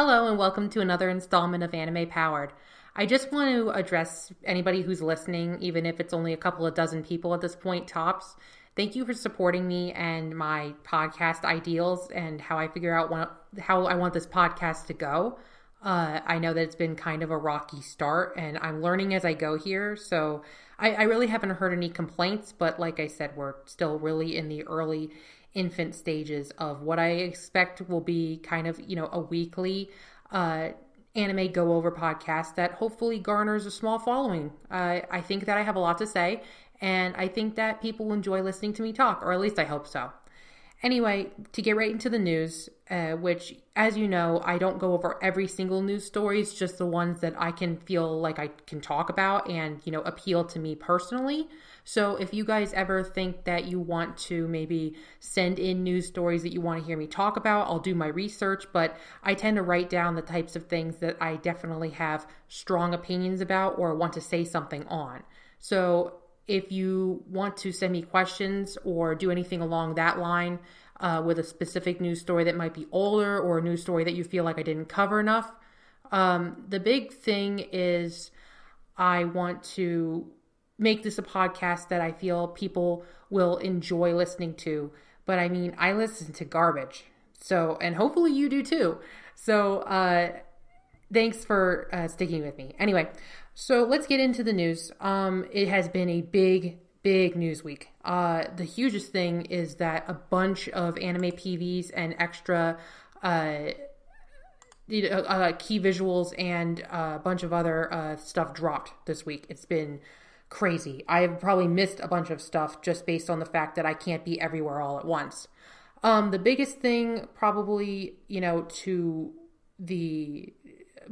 Hello and welcome to another installment of AnimePowered. I just want to address anybody who's listening, even if it's only a couple of dozen people at this point tops. Thank you for supporting me and my podcast ideals and how I figure out how I want this podcast to go. I know that it's been kind of a rocky start and I'm learning as I go here. So I really haven't heard any complaints, but like I said, we're still really in the early infant stages of what I expect will be kind of, a weekly anime go over podcast that hopefully garners a small following. I think that I have a lot to say, and I think that people enjoy listening to me talk, or at least I hope so. Anyway, to get right into the news, which, as you know, I don't go over every single news story. It's just the ones that I can feel like I can talk about and, appeal to me personally. So if you guys ever think that you want to maybe send in news stories that you want to hear me talk about, I'll do my research, but I tend to write down the types of things that I definitely have strong opinions about or want to say something on. So if you want to send me questions or do anything along that line with a specific news story that might be older or a news story that you feel like I didn't cover enough, the big thing is I want to make this a podcast that I feel people will enjoy listening to. But I mean, I listen to garbage. So, and hopefully you do too. So, thanks for sticking with me. Anyway, so let's get into the news. It has been a big news week. The hugest thing is that a bunch of anime PVs and extra key visuals and a bunch of other stuff dropped this week. It's been crazy. I've probably missed a bunch of stuff just based on the fact that I can't be everywhere all at once. The biggest thing probably, to the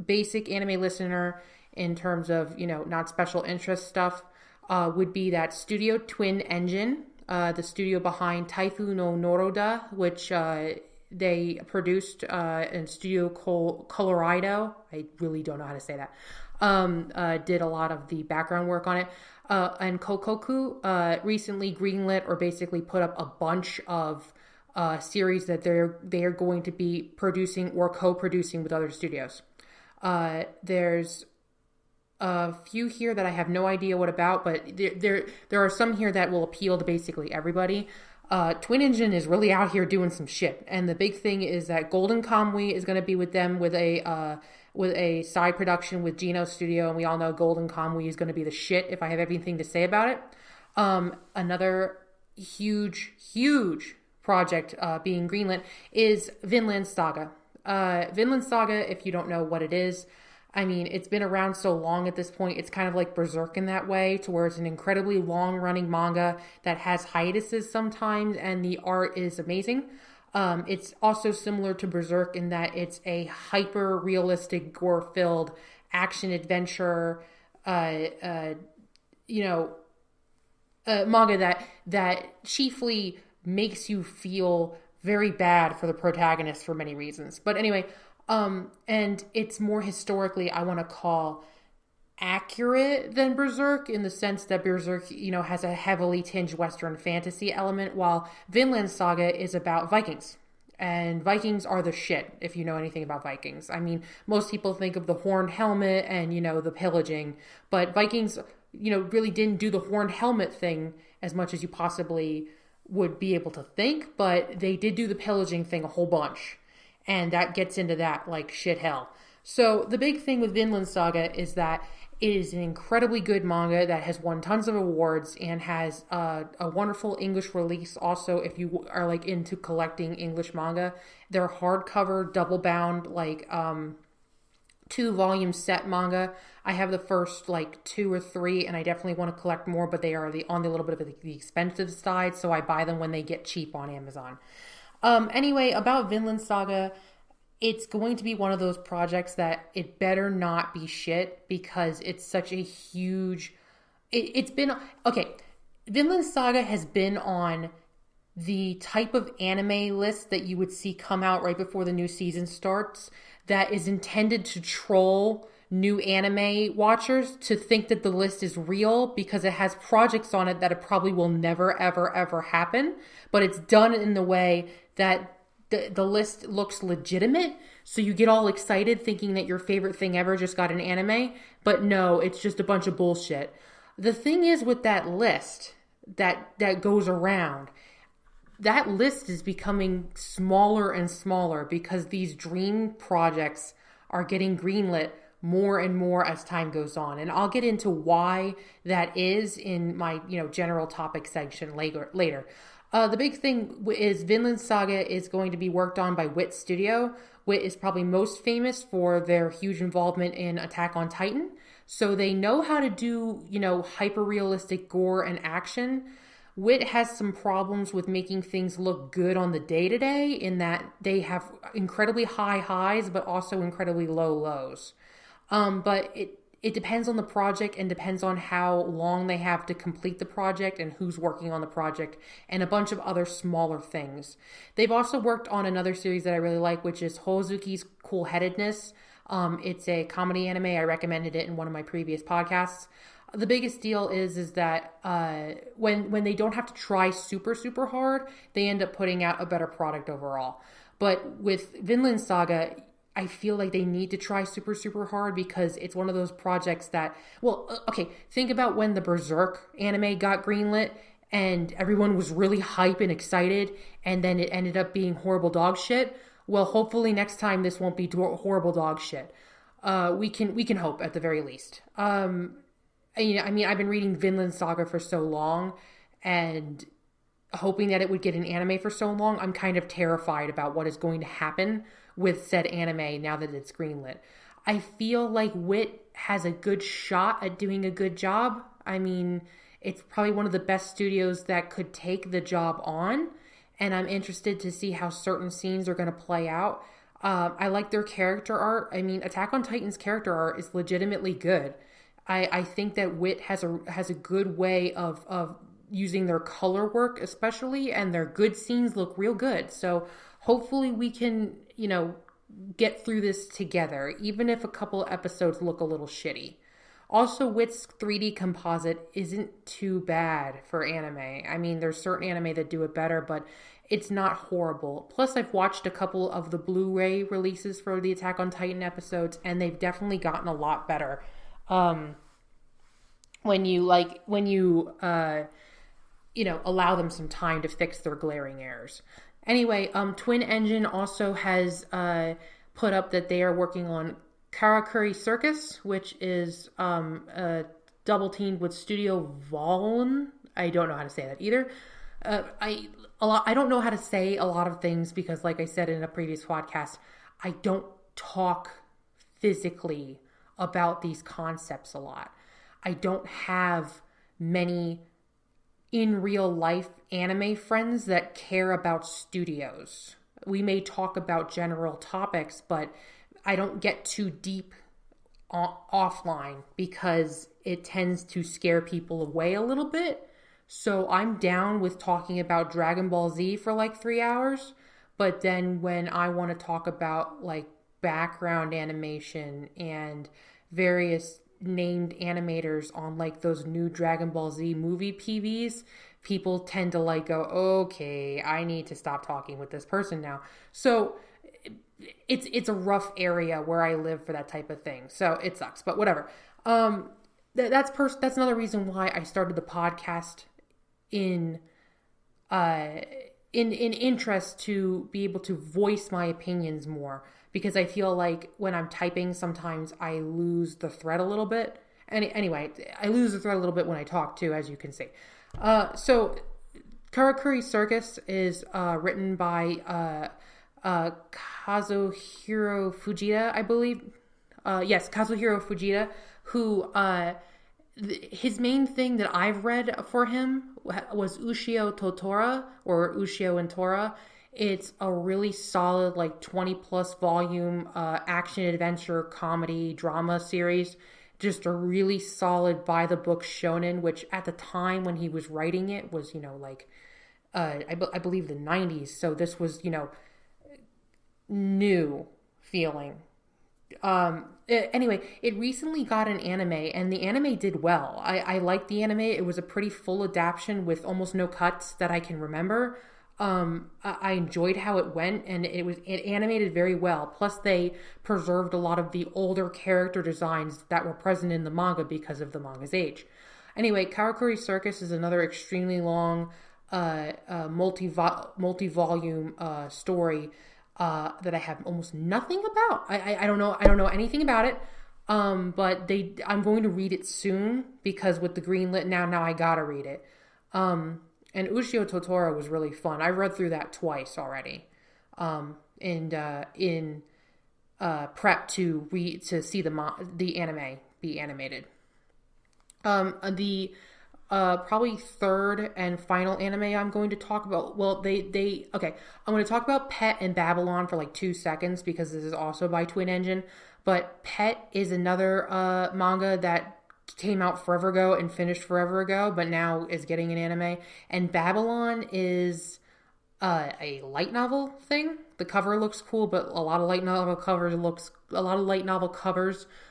basic anime listener in terms of, not special interest stuff, would be that Studio Twin Engine, the studio behind Taifu no Noroda, which they produced in Studio Colorido. I really don't know how to say that. Did a lot of the background work on it. And Kokoku recently greenlit or basically put up a bunch of series that they're going to be producing or co-producing with other studios. There's a few here that I have no idea what about, but there are some here that will appeal to basically everybody. Twin Engine is really out here doing some shit, and the big thing is that Golden Kamuy is going to be with them with a side production with Geno Studio, and we all know Golden Kamuy is going to be the shit if I have anything to say about it. Another huge project being greenlit is Vinland Saga. Vinland Saga, if you don't know what it is, I mean, it's been around so long at this point, it's kind of like Berserk in that way, to where it's an incredibly long-running manga that has hiatuses sometimes, and the art is amazing. It's also similar to Berserk in that it's a hyper-realistic, gore-filled action-adventure, manga that chiefly makes you feel very bad for the protagonist for many reasons. But anyway, and it's more historically, I want to call accurate than Berserk in the sense that Berserk, has a heavily tinged Western fantasy element, while Vinland Saga is about Vikings. And Vikings are the shit, if you know anything about Vikings. I mean, most people think of the horned helmet and, the pillaging, but Vikings, really didn't do the horned helmet thing as much as you possibly would be able to think, but they did do the pillaging thing a whole bunch. And that gets into that like shit hell. So the big thing with Vinland Saga is that it is an incredibly good manga that has won tons of awards and has a wonderful English release. Also, if you are like into collecting English manga, they're hardcover, double bound, 2-volume set manga. I have the first 2 or 3, and I definitely want to collect more, but they are on the little bit of the expensive side, so I buy them when they get cheap on Amazon. Anyway, about Vinland Saga, it's going to be one of those projects that it better not be shit because it's such a huge... It's been... Okay, Vinland Saga has been on the type of anime list that you would see come out right before the new season starts that is intended to troll new anime watchers to think that the list is real because it has projects on it that it probably will never, ever, ever happen. But it's done in the way that the list looks legitimate, so you get all excited thinking that your favorite thing ever just got an anime, but no, it's just a bunch of bullshit. The thing is with that list that goes around, that list is becoming smaller and smaller because these dream projects are getting greenlit more and more as time goes on. And I'll get into why that is in my, general topic section later. The big thing is Vinland Saga is going to be worked on by Wit Studio. Wit is probably most famous for their huge involvement in Attack on Titan. So they know how to do, hyper-realistic gore and action. Wit has some problems with making things look good on the day-to-day in that they have incredibly high highs, but also incredibly low lows. But it depends on the project and depends on how long they have to complete the project and who's working on the project and a bunch of other smaller things. They've also worked on another series that I really like, which is Hozuki's Cool-Headedness. It's a comedy anime. I recommended it in one of my previous podcasts. The biggest deal is that when they don't have to try super, super hard, they end up putting out a better product overall. But with Vinland Saga, I feel like they need to try super, super hard because it's one of those projects that, think about when the Berserk anime got greenlit and everyone was really hype and excited and then it ended up being horrible dog shit. Well, hopefully next time this won't be horrible dog shit. We can hope at the very least. I've been reading Vinland Saga for so long and hoping that it would get an anime for so long. I'm kind of terrified about what is going to happen with said anime now that it's greenlit. I feel like Wit has a good shot at doing a good job. It's probably one of the best studios that could take the job on, and I'm interested to see how certain scenes are going to play out. I like their character art. Attack on Titan's character art is legitimately good. I think that Wit has a good way of using their color work especially, and their good scenes look real good. So hopefully we can, get through this together, even if a couple episodes look a little shitty. Also, Wit's 3D composite isn't too bad for anime. There's certain anime that do it better, but it's not horrible. Plus, I've watched a couple of the Blu-ray releases for the Attack on Titan episodes, and they've definitely gotten a lot better. When you allow them some time to fix their glaring errors. Anyway, Twin Engine also has put up that they are working on Karakuri Circus, which is double teamed with Studio Voln. I don't know how to say that either. I don't know how to say a lot of things because, like I said in a previous podcast, I don't talk physically about these concepts a lot. I don't have many in real life anime friends that care about studios. We may talk about general topics, but I don't get too deep offline because it tends to scare people away a little bit. So I'm down with talking about Dragon Ball Z for like 3 hours, but then when I want to talk about like background animation and various named animators on like those new Dragon Ball Z movie PVs, people tend to like go, okay, I need to stop talking with this person now. So it's a rough area where I live for that type of thing. So it sucks, but whatever. That's another reason why I started the podcast in interest to be able to voice my opinions more, because I feel like when I'm typing, sometimes I lose the thread a little bit. Anyway, I lose the thread a little bit when I talk too, as you can see. So Karakuri Circus is written by Kazuhiro Fujita, I believe. Yes, Kazuhiro Fujita, who his main thing that I've read for him was Ushio Totora, or Ushio and Tora. It's a really solid, like 20 plus volume action adventure comedy drama series. Just a really solid by the book shonen, which at the time when he was writing it was, I believe the 90s. So this was, new feeling. Anyway, it recently got an anime, and the anime did well. I liked the anime. It was a pretty full adaptation with almost no cuts that I can remember. I enjoyed how it went, and it animated very well. Plus, they preserved a lot of the older character designs that were present in the manga because of the manga's age. Anyway, Karakuri Circus is another extremely long, multi-volume story that I have almost nothing about. I don't know anything about it. But I'm going to read it soon because with the greenlit now I gotta read it. And Ushio Totoro was really fun. I read through that twice already. In prep to see the anime be animated. The probably third and final anime I'm going to talk about. Well, okay. I'm going to talk about Pet and Babylon for like 2 seconds because this is also by Twin Engine. But Pet is another manga that came out forever ago and finished forever ago, but now is getting an anime. And Babylon is a light novel thing. The cover looks cool, but a lot of light novel covers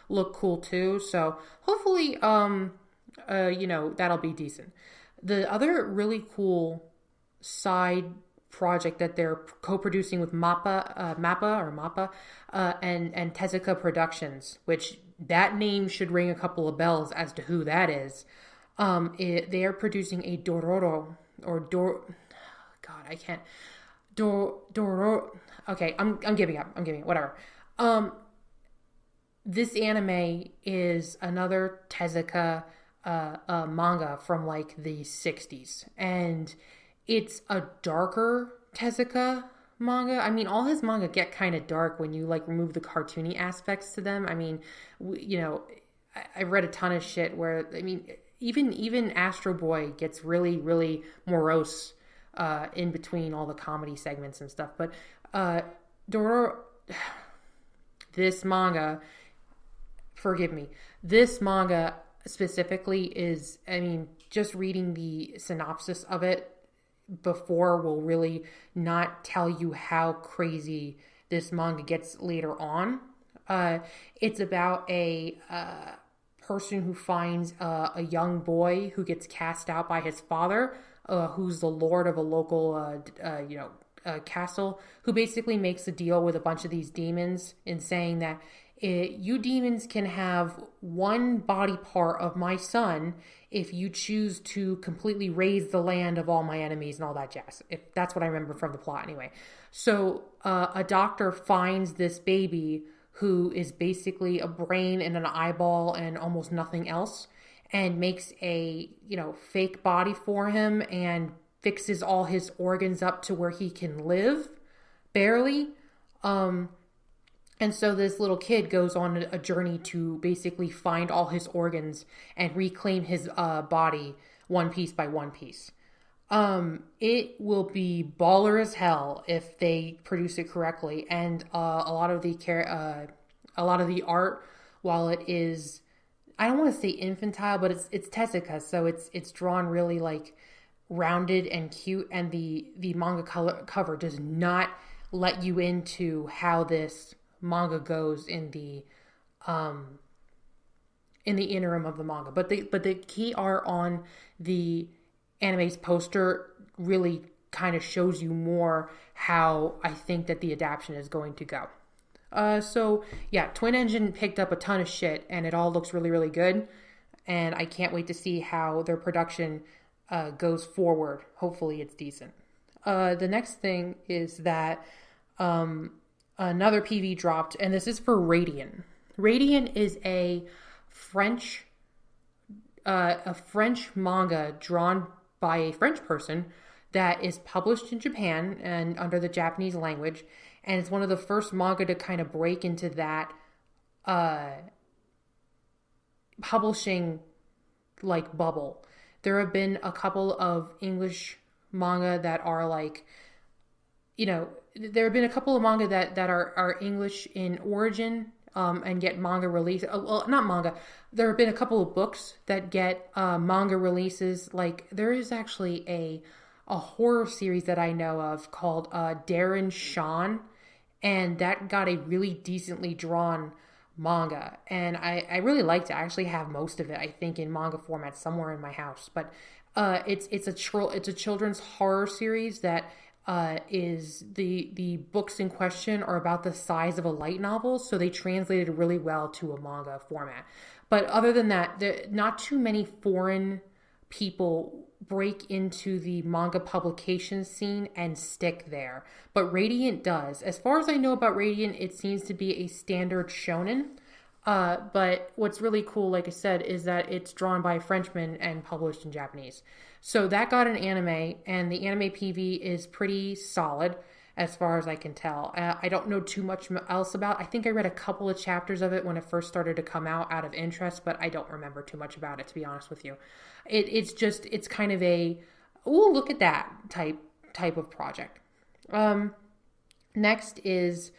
look cool too. So hopefully, that'll be decent. The other really cool side project that they're co-producing with Mappa and Tezuka Productions, which that name should ring a couple of bells as to who that is. They are producing a Dororo Okay, I'm giving up. Whatever. This anime is another Tezuka manga from like the 60s, and it's a darker Tezuka manga. I mean, all his manga get kind of dark when you like remove the cartoony aspects to them. I mean, I read a ton of shit where, I mean, even Astro Boy gets really, really morose in between all the comedy segments and stuff. But Dororo, this manga specifically is, I mean, just reading the synopsis of it before will really not tell you how crazy this manga gets later on. It's about a person who finds a young boy who gets cast out by his father, who's the lord of a local castle, who basically makes a deal with a bunch of these demons in saying that you demons can have one body part of my son if you choose to completely raise the land of all my enemies and all that jazz. If that's what I remember from the plot anyway. So a doctor finds this baby who is basically a brain and an eyeball and almost nothing else, and makes a fake body for him and fixes all his organs up to where he can live, barely. And so this little kid goes on a journey to basically find all his organs and reclaim his body one piece by one piece. It will be baller as hell if they produce it correctly, and a lot of the art, while it is, I don't want to say infantile, but it's Tezuka, so it's drawn really like rounded and cute, and the manga cover does not let you into how this manga goes in the interim of the manga, but the key art on the anime's poster really kind of shows you more how I think that the adaptation is going to go. So yeah, Twin Engine picked up a ton of shit, and it all looks really, really good, and I can't wait to see how their production goes forward. Hopefully it's decent. The next thing is that another PV dropped, and this is for Radiant. Radiant is a French manga drawn by a French person that is published in Japan and under the Japanese language, and it's one of the first manga to kind of break into that publishing like bubble. There have been a couple of English manga that are like, there have been a couple of manga that are English in origin and get manga release. Well, not manga. There have been a couple of books that get manga releases. Like there is actually a horror series that I know of called Darren Shan, and that got a really decently drawn manga, and I really liked it. I actually have most of it, I think, in manga format somewhere in my house. But it's a children's horror series that is the books in question are about the size of a light novel, so they translated really well to a manga format. But other than that, not too many foreign people break into the manga publication scene and stick there. But Radiant does. As far as I know about Radiant, it seems to be a standard shonen. But what's really cool, like I said, is that it's drawn by a Frenchman and published in Japanese. So that got an anime, and the anime PV is pretty solid as far as I can tell. I don't know too much else about it. I think I read a couple of chapters of it when it first started to come out of interest, but I don't remember too much about it, to be honest with you. It's kind of a, ooh, look at that type of project. Next is,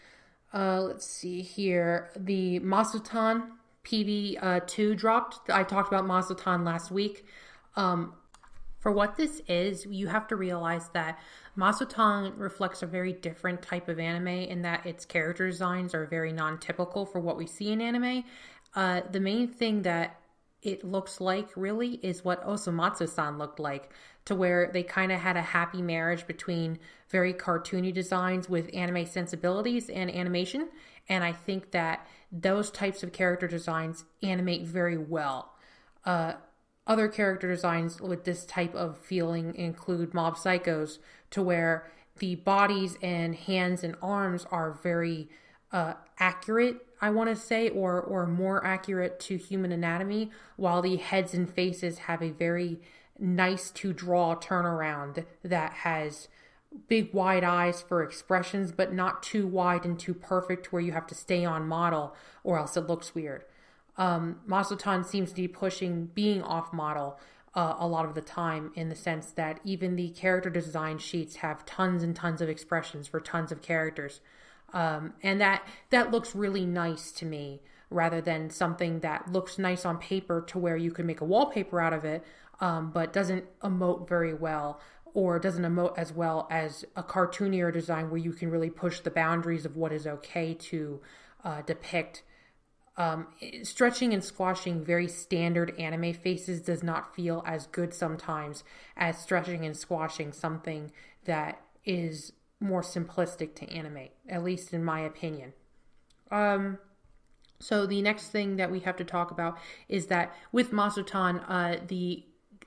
let's see here, the Masutan PV2 dropped. I talked about Masutan last week. For what this is, you have to realize that Masutan reflects a very different type of anime in that its character designs are very non-typical for what we see in anime. The main thing that it looks like really is what Osomatsu-san looked like, to where they kind of had a happy marriage between very cartoony designs with anime sensibilities and animation. And I think that those types of character designs animate very well. Other character designs with this type of feeling include Mob Psycho's, to where the bodies and hands and arms are very accurate, I want to say, or more accurate to human anatomy, while the heads and faces have a very nice to draw turnaround that has big wide eyes for expressions, but not too wide and too perfect where you have to stay on model or else it looks weird. Masutan seems to be pushing being off model a lot of the time, in the sense that even the character design sheets have tons and tons of expressions for tons of characters. And that looks really nice to me, rather than something that looks nice on paper to where you could make a wallpaper out of it, but doesn't emote very well, or doesn't emote as well as a cartoonier design where you can really push the boundaries of what is okay to depict. Stretching and squashing very standard anime faces does not feel as good sometimes as stretching and squashing something that is more simplistic to animate, at least in my opinion. So the next thing that we have to talk about is that with Masutan,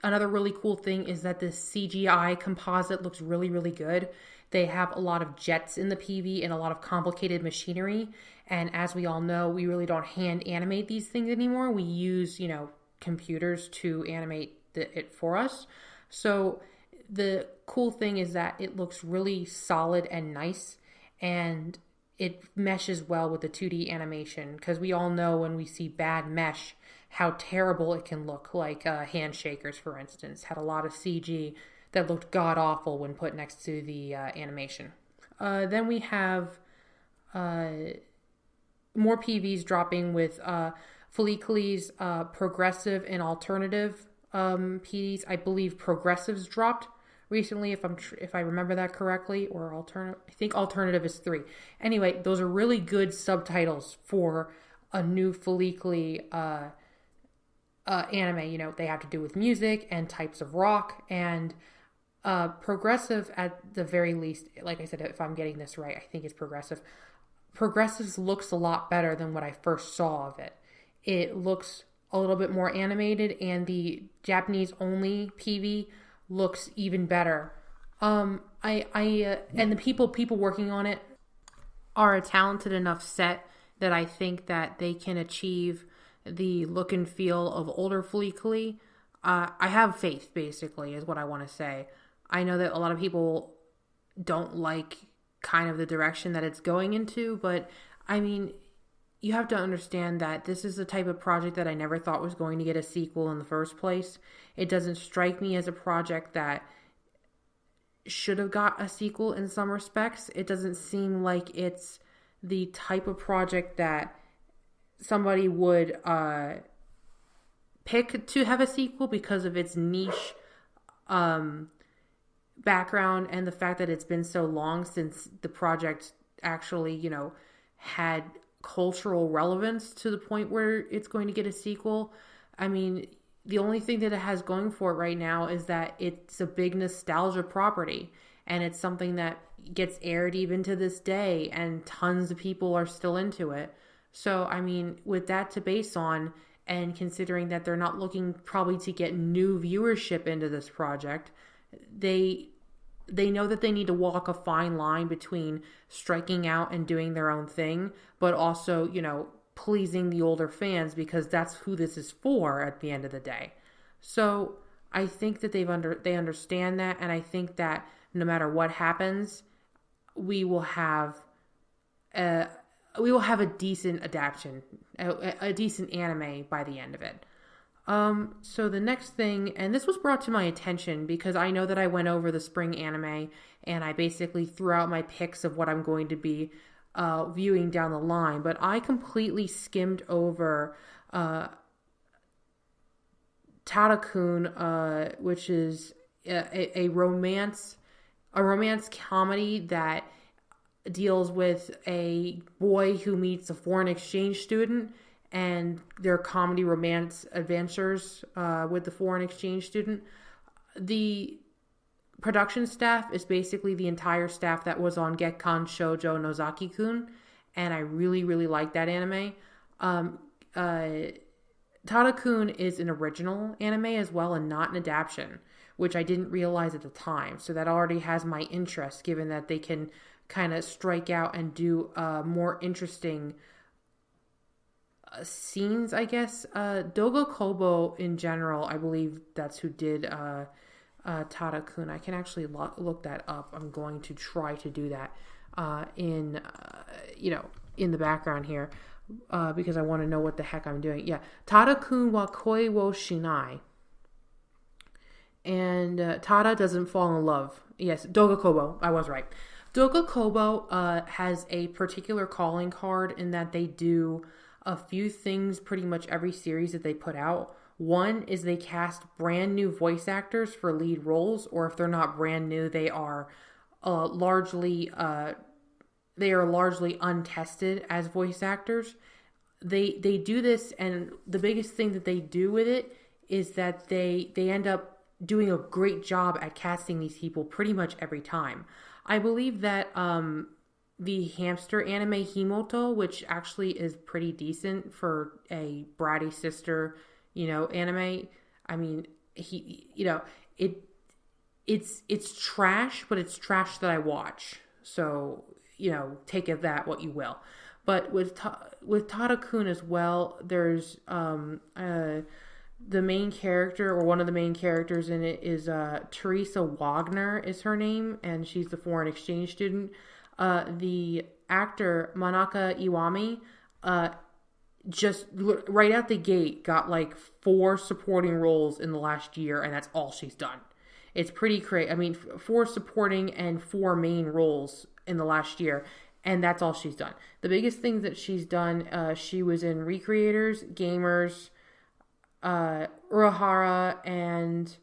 another really cool thing is that the CGI composite looks really, really good. They have a lot of jets in the PV and a lot of complicated machinery. And as we all know, we really don't hand animate these things anymore. We use, computers to animate it for us. So the cool thing is that it looks really solid and nice, and it meshes well with the 2D animation, because we all know when we see bad mesh how terrible it can look. Like Handshakers, for instance, had a lot of CG that looked god-awful when put next to the animation. Then we have more PVs dropping with Felicles, progressive and alternative PVs. I believe progressives dropped recently, if I remember that correctly, or alternative. I think alternative is 3. Anyway, those are really good subtitles for a new Felicle anime. They have to do with music and types of rock, and progressive at the very least. Like I said, if I'm getting this right, I think it's progressive. Progressives looks a lot better than what I first saw of it. It looks a little bit more animated, and the Japanese only PV looks even better. And the people working on it are a talented enough set that I think that they can achieve the look and feel of older Felicle. I have faith, basically, is what I want to say. I know that a lot of people don't like kind of the direction that it's going into, but I mean, you have to understand that this is the type of project that I never thought was going to get a sequel in the first place. It doesn't strike me as a project that should have got a sequel in some respects. It doesn't seem like it's the type of project that somebody would pick to have a sequel because of its niche background, and the fact that it's been so long since the project actually, had cultural relevance to the point where it's going to get a sequel. I mean, the only thing that it has going for it right now is that it's a big nostalgia property, and it's something that gets aired even to this day, and tons of people are still into it. So, I mean, with that to base on, and considering that they're not looking probably to get new viewership into this project, they know that they need to walk a fine line between striking out and doing their own thing, but also, pleasing the older fans, because that's who this is for at the end of the day. So I think that they understand that, and I think that no matter what happens, we will have a decent adaptation, a decent anime by the end of it. So the next thing, and this was brought to my attention because I know that I went over the spring anime and I basically threw out my picks of what I'm going to be viewing down the line, but I completely skimmed over Tadakun, which is a romance comedy that deals with a boy who meets a foreign exchange student and their comedy romance adventures with the foreign exchange student. The production staff is basically the entire staff that was on Gekkan Shoujo Nozaki-kun, and I really, really like that anime. Tadakun is an original anime as well and not an adaptation, which I didn't realize at the time. So that already has my interest, given that they can kind of strike out and do more interesting scenes, I guess. Doga Kobo in general, I believe that's who did Tadakun. I can actually look that up. I'm going to try to do that in the background here because I want to know what the heck I'm doing. Yeah, Tadakun wa koi wo shinai. And Tada doesn't fall in love. Yes, Doga Kobo. I was right. Doga Kobo has a particular calling card in that they do a few things pretty much every series that they put out. One is they cast brand new voice actors for lead roles, or if they're not brand new, they are largely untested as voice actors. They do this, and the biggest thing that they do with it is that they end up doing a great job at casting these people pretty much every time. I believe that the hamster anime Himoto, which actually is pretty decent for a bratty sister, anime. I mean, it's trash, but it's trash that I watch. So, take of that what you will. But with Tadakun as well, there's the main character, or one of the main characters in it, is Teresa Wagner is her name, and she's the foreign exchange student. The actor Manaka Iwami just right out the gate got like 4 supporting roles in the last year, and that's all she's done. It's pretty crazy. I mean, 4 supporting and 4 main roles in the last year, and that's all she's done. The biggest things that she's done, she was in Recreators, Gamers, Urahara, and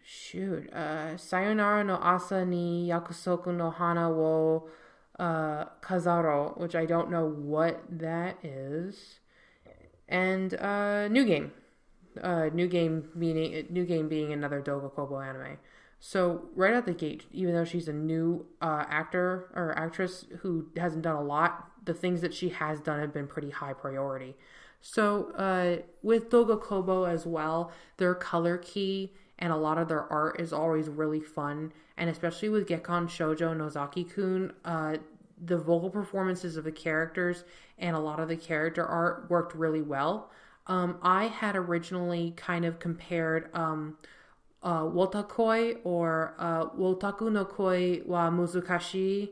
Sayonara no Asa ni Yakusoku no Hana wo Kazaro, which I don't know what that is, and New Game. New Game being another Doga Kobo anime. So right out the gate, even though she's a new actor or actress who hasn't done a lot, the things that she has done have been pretty high priority. So with Doga Kobo as well, their color key and a lot of their art is always really fun. And especially with Gekkan Shoujo Nozaki-kun, the vocal performances of the characters and a lot of the character art worked really well. I had originally kind of compared Wotakoi or Wotaku no Koi wa Muzukashi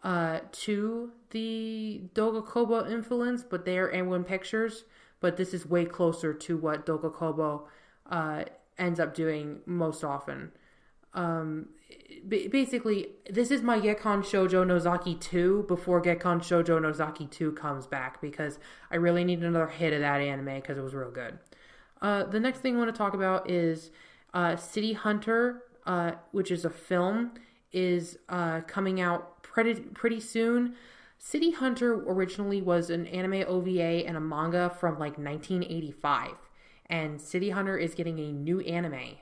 to the Doga Kobo influence, but they are A1 Pictures. But this is way closer to what Doga Kobo ends up doing most often. Basically, this is my Gekkan Shoujo Nozaki 2 before Gekkan Shoujo Nozaki 2 comes back, because I really need another hit of that anime because it was real good. The next thing I want to talk about is City Hunter, which is a film, is coming out pretty soon. City Hunter originally was an anime OVA and a manga from like 1985, and City Hunter is getting a new anime,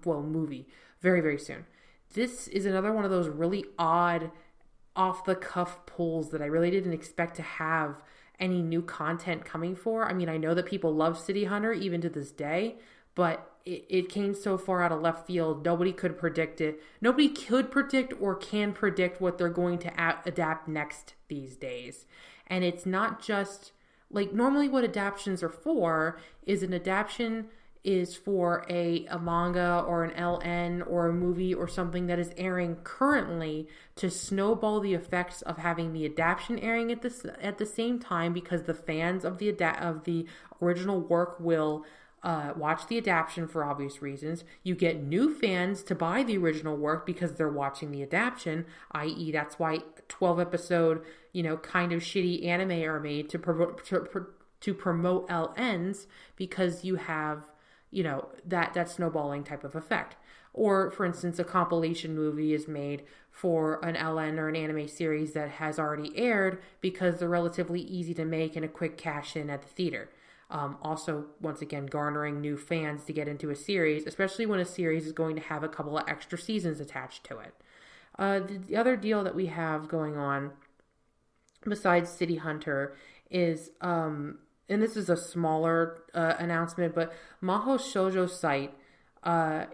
movie very, very soon. this is another one of those really odd off the cuff pulls that I really didn't expect to have any new content coming for. I mean, I know that people love City Hunter even to this day, but it came so far out of left field. Nobody could predict it. Nobody could predict or can predict what they're going to adapt next these days. And it's not just like normally what adaptions are for is an adaption is for a manga or an LN or a movie or something that is airing currently to snowball the effects of having the adaptation airing at the same time, because the fans of the original work will watch the adaptation for obvious reasons. You get new fans to buy the original work because they're watching the adaptation, i.e. that's why 12 episode, kind of shitty anime are made to promote LNs, because you have that snowballing type of effect. Or, for instance, a compilation movie is made for an LN or an anime series that has already aired because they're relatively easy to make and a quick cash in at the theater. Also, once again, garnering new fans to get into a series, especially when a series is going to have a couple of extra seasons attached to it. The other deal that we have going on besides City Hunter is... and this is a smaller announcement, but Maho Shoujo site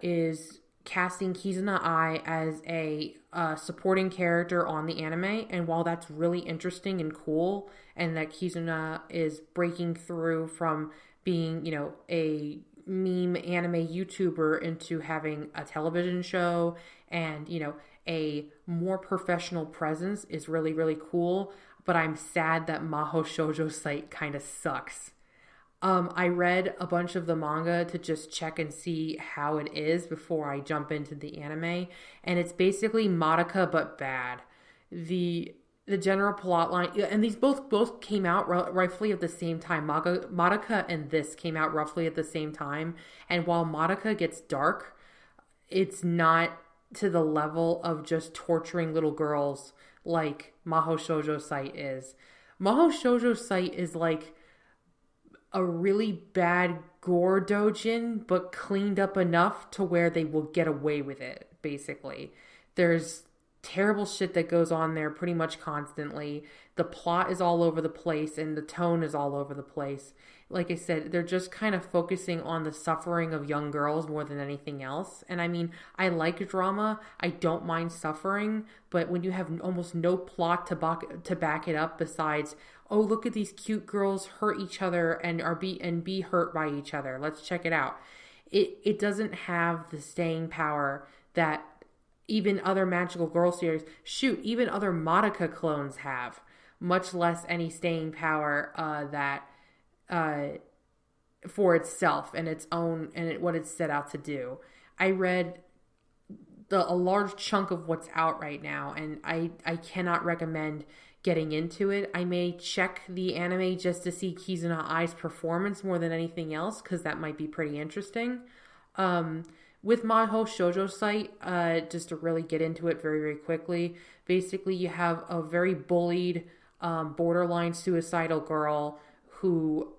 is casting Kizuna Ai as a supporting character on the anime. And while that's really interesting and cool, and that Kizuna is breaking through from being, a meme anime YouTuber into having a television show and, a more professional presence is really, really cool. But I'm sad that Maho Shoujo site kind of sucks. I read a bunch of the manga to just check and see how it is before I jump into the anime, and it's basically Madoka but bad. The general plot line, and these both came out roughly at the same time. Madoka and this came out roughly at the same time, and while Madoka gets dark, it's not to the level of just torturing little girls like Maho Shoujo site is. Maho Shoujo site is like a really bad gore dojin, but cleaned up enough to where they will get away with it, basically. There's terrible shit that goes on there pretty much constantly. The plot is all over the place and the tone is all over the place. Like I said, they're just kind of focusing on the suffering of young girls more than anything else. And I mean, I like drama. I don't mind suffering. But when you have almost no plot to back it up besides, oh, look at these cute girls hurt each other and be hurt by each other. Let's check it out. It doesn't have the staying power that even other magical girl series, even other Madoka clones have, much less any staying power for itself and its own and what it's set out to do. I read a large chunk of what's out right now, and I cannot recommend getting into it. I may check the anime just to see Kizuna Ai's performance more than anything else, because that might be pretty interesting. With Maho Shoujo site, just to really get into it very, very quickly, basically you have a very bullied, borderline suicidal girl who,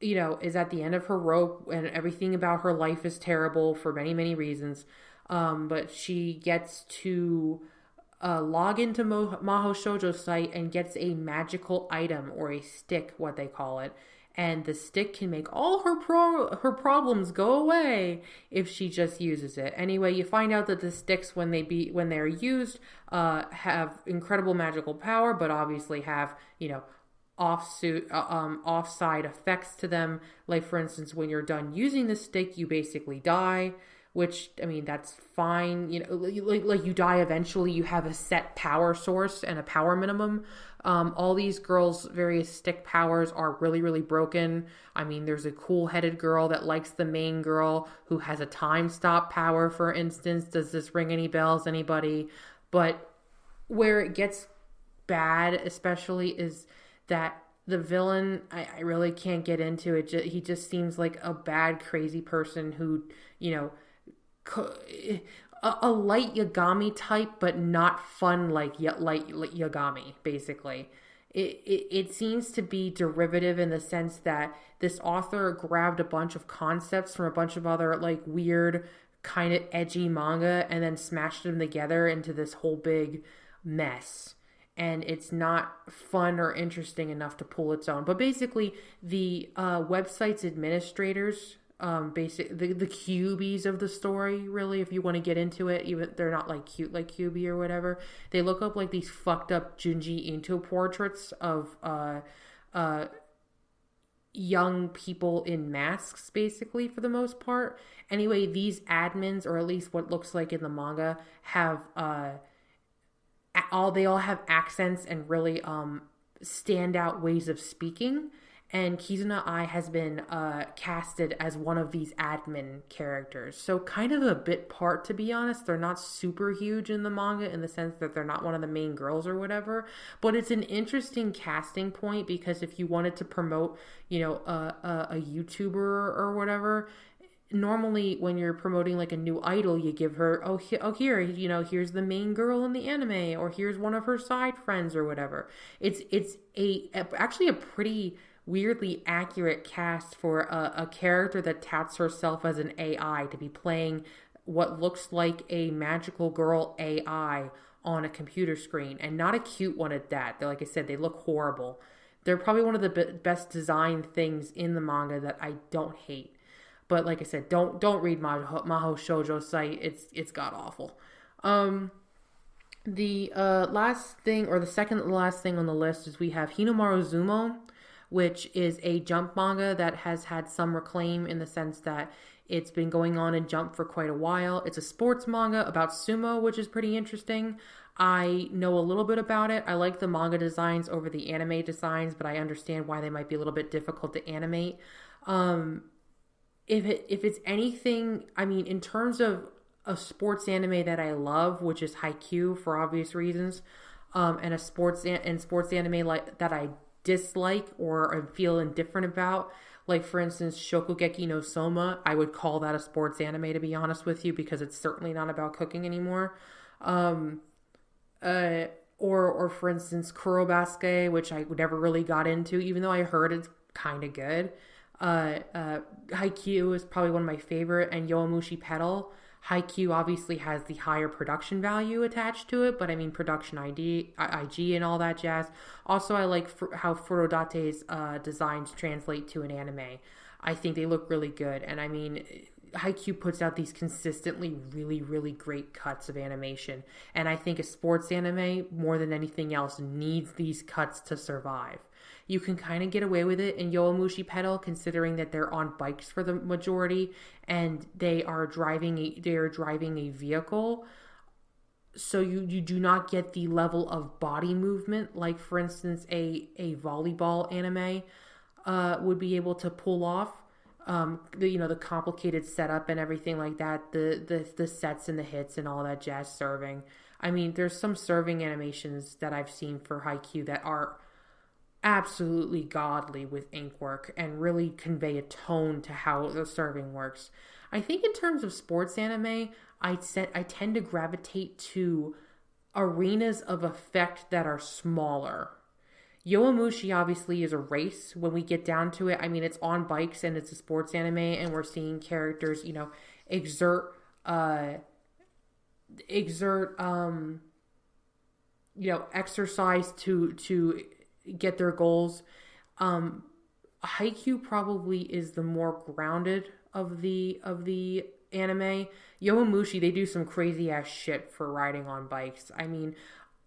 is at the end of her rope, and everything about her life is terrible for many, many reasons. But she gets to log into Maho Shoujo site and gets a magical item, or a stick, what they call it. And the stick can make all her problems go away if she just uses it. Anyway, you find out that the sticks, when they're used, have incredible magical power, but obviously have, offside effects to them. Like, for instance, when you're done using the stick, you basically die, which, I mean, that's fine. Like you die eventually. You have a set power source and a power minimum. All these girls' various stick powers are really, really broken. I mean, there's a cool-headed girl that likes the main girl who has a time stop power, for instance. Does this ring any bells, anybody? But where it gets bad, especially, is that the villain, I really can't get into it. He just seems like a bad, crazy person who, a light Yagami type, but not fun like light Yagami, basically. It seems to be derivative in the sense that this author grabbed a bunch of concepts from a bunch of other, like, weird kind of edgy manga and then smashed them together into this whole big mess. And it's not fun or interesting enough to pull its own. But basically, the website's administrators, the cubies of the story, really, if you want to get into it, even they're not like cute like Kyubi or whatever. They look up like these fucked up Junji Ito portraits of young people in masks, basically, for the most part. Anyway, these admins, or at least what looks like in the manga, have they all have accents and really standout ways of speaking. And Kizuna Ai has been casted as one of these admin characters. So kind of a bit part, to be honest. They're not super huge in the manga in the sense that they're not one of the main girls or whatever. But it's an interesting casting point because if you wanted to promote, a YouTuber or whatever, normally when you're promoting like a new idol, you give her, here's the main girl in the anime, or here's one of her side friends or whatever. It's actually a pretty weirdly accurate cast for a character that touts herself as an AI to be playing what looks like a magical girl AI on a computer screen, and not a cute one at that. Like I said, they look horrible. They're probably one of the best designed things in the manga that I don't hate. But like I said, don't read Maho Shoujo site. It's god awful. The last thing, or the second to last thing on the list, is we have Hinomaru Zumo, which is a Jump manga that has had some reclaim in the sense that it's been going on in Jump for quite a while. It's a sports manga about sumo, which is pretty interesting. I know a little bit about it. I like the manga designs over the anime designs, but I understand why they might be a little bit difficult to animate. If it's anything, I mean, in terms of a sports anime that I love, which is Haikyuu for obvious reasons, and a sports anime like that I dislike or feel indifferent about, like for instance Shokugeki no Soma, I would call that a sports anime, to be honest with you, because it's certainly not about cooking anymore. Or for instance Kurobasuke, which I never really got into, even though I heard it's kind of good. Haikyuu is probably one of my favorite, and Yowamushi Pedal. Haikyuu obviously has the higher production value attached to it, but I mean production IG and all that jazz. Also, I like how Furodate's designs translate to an anime. I think they look really good, and I mean Haikyuu puts out these consistently really, really great cuts of animation, and I think a sports anime, more than anything else, needs these cuts to survive. You can kind of get away with it in Yowamushi Pedal, considering that they're on bikes for the majority and they are driving a vehicle. So you do not get the level of body movement like, for instance, a volleyball anime would be able to pull off. The complicated setup and everything like that, the sets and the hits and all that jazz. Serving. I mean, there's some serving animations that I've seen for Haikyuu that are absolutely godly with ink work and really convey a tone to how the serving works. I think in terms of sports anime, I tend to gravitate to arenas of effect that are smaller. Yowamushi obviously is a race when we get down to it. I mean, it's on bikes and it's a sports anime, and we're seeing characters, exert exercise to get their goals. Haikyuu probably is the more grounded of the anime. Yowamushi, they do some crazy ass shit for riding on bikes. I mean,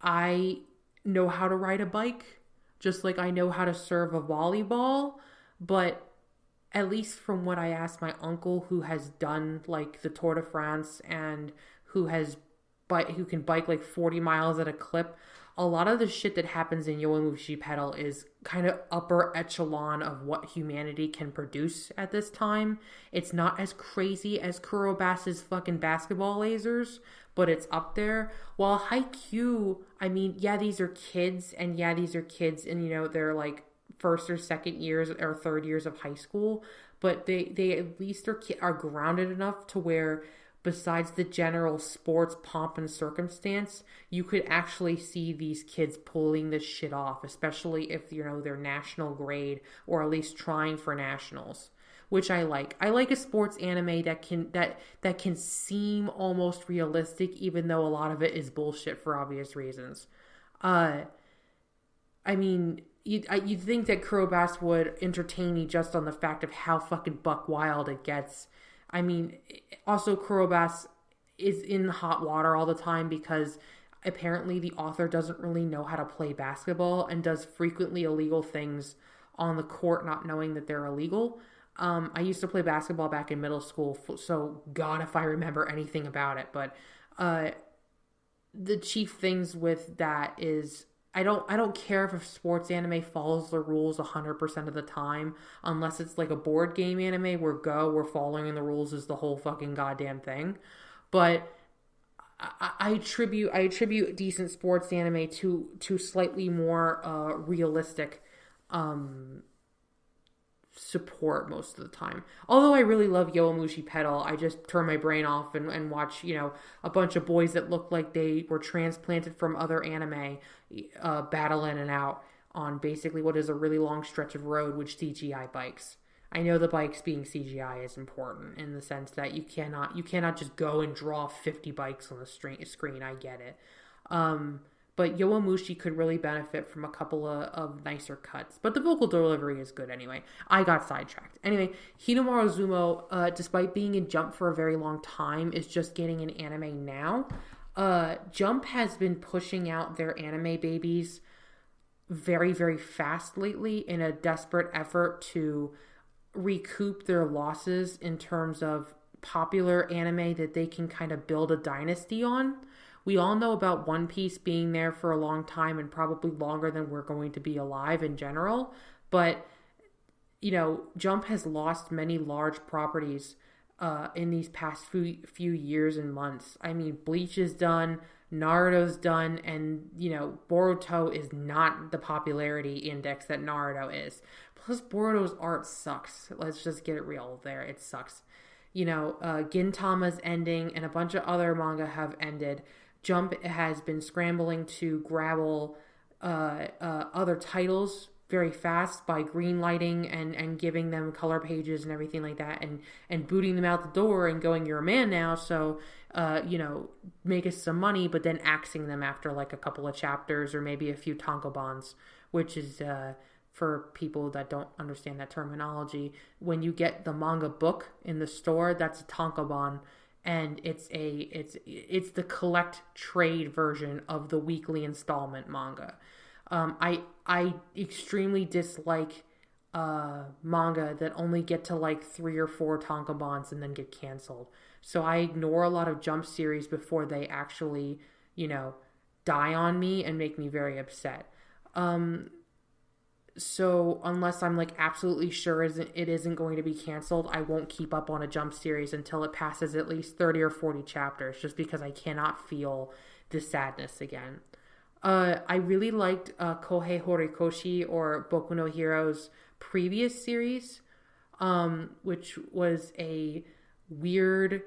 I know how to ride a bike, just like I know how to serve a volleyball, but at least from what I asked my uncle, who has done like the Tour de France and who can bike like 40 miles at a clip, a lot of the shit that happens in Yowamushi Pedal is kind of upper echelon of what humanity can produce at this time. It's not as crazy as Kurobasu's fucking basketball lasers, but it's up there. While Haikyuu, I mean, these are kids, and they're like first or second years or third years of high school, but they at least are grounded enough to where, besides the general sports pomp and circumstance, you could actually see these kids pulling this shit off, especially if, they're national grade or at least trying for nationals. which I like. I like a sports anime that can seem almost realistic, even though a lot of it is bullshit for obvious reasons. Uh, I mean, you'd think that Kurobas would entertain me just on the fact of how fucking buck wild it gets. I mean, also Kurobas is in hot water all the time because apparently the author doesn't really know how to play basketball and does frequently illegal things on the court, not knowing that they're illegal. I used to play basketball back in middle school, so God, if I remember anything about it. But the chief things with that is I don't care if a sports anime follows the rules 100% of the time, unless it's like a board game anime where we're following the rules is the whole fucking goddamn thing. But I attribute decent sports anime to slightly more realistic support most of the time. Although I really love Yowamushi Pedal, I just turn my brain off and watch, a bunch of boys that look like they were transplanted from other anime battle in and out on basically what is a really long stretch of road with CGI bikes. I know the bikes being CGI is important in the sense that you cannot just go and draw 50 bikes on the screen. I get it. But Yowamushi could really benefit from a couple of nicer cuts. But the vocal delivery is good anyway. I got sidetracked. Anyway, Hinomaru Zumo, despite being in Jump for a very long time, is just getting an anime now. Jump has been pushing out their anime babies very, very fast lately in a desperate effort to recoup their losses in terms of popular anime that they can kind of build a dynasty on. We all know about One Piece being there for a long time and probably longer than we're going to be alive in general. But, Jump has lost many large properties in these past few years and months. I mean, Bleach is done, Naruto's done, and, Boruto is not the popularity index that Naruto is. Plus, Boruto's art sucks. Let's just get it real there. It sucks. Gintama's ending and a bunch of other manga have ended. Jump has been scrambling to grabble other titles very fast by greenlighting and giving them color pages and everything like that and booting them out the door and going, you're a man now, so, make us some money, but then axing them after like a couple of chapters or maybe a few tankobons, which is, for people that don't understand that terminology, when you get the manga book in the store, that's a tankobon. And it's the collect trade version of the weekly installment manga. I extremely dislike manga that only get to like 3 or 4 tankobons and then get canceled. So I ignore a lot of Jump series before they actually, die on me and make me very upset. So unless I'm like absolutely sure it isn't going to be canceled, I won't keep up on a Jump series until it passes at least 30 or 40 chapters, just because I cannot feel the sadness again. I really liked Kohei Horikoshi, or Boku no Hero's previous series, which was a weird,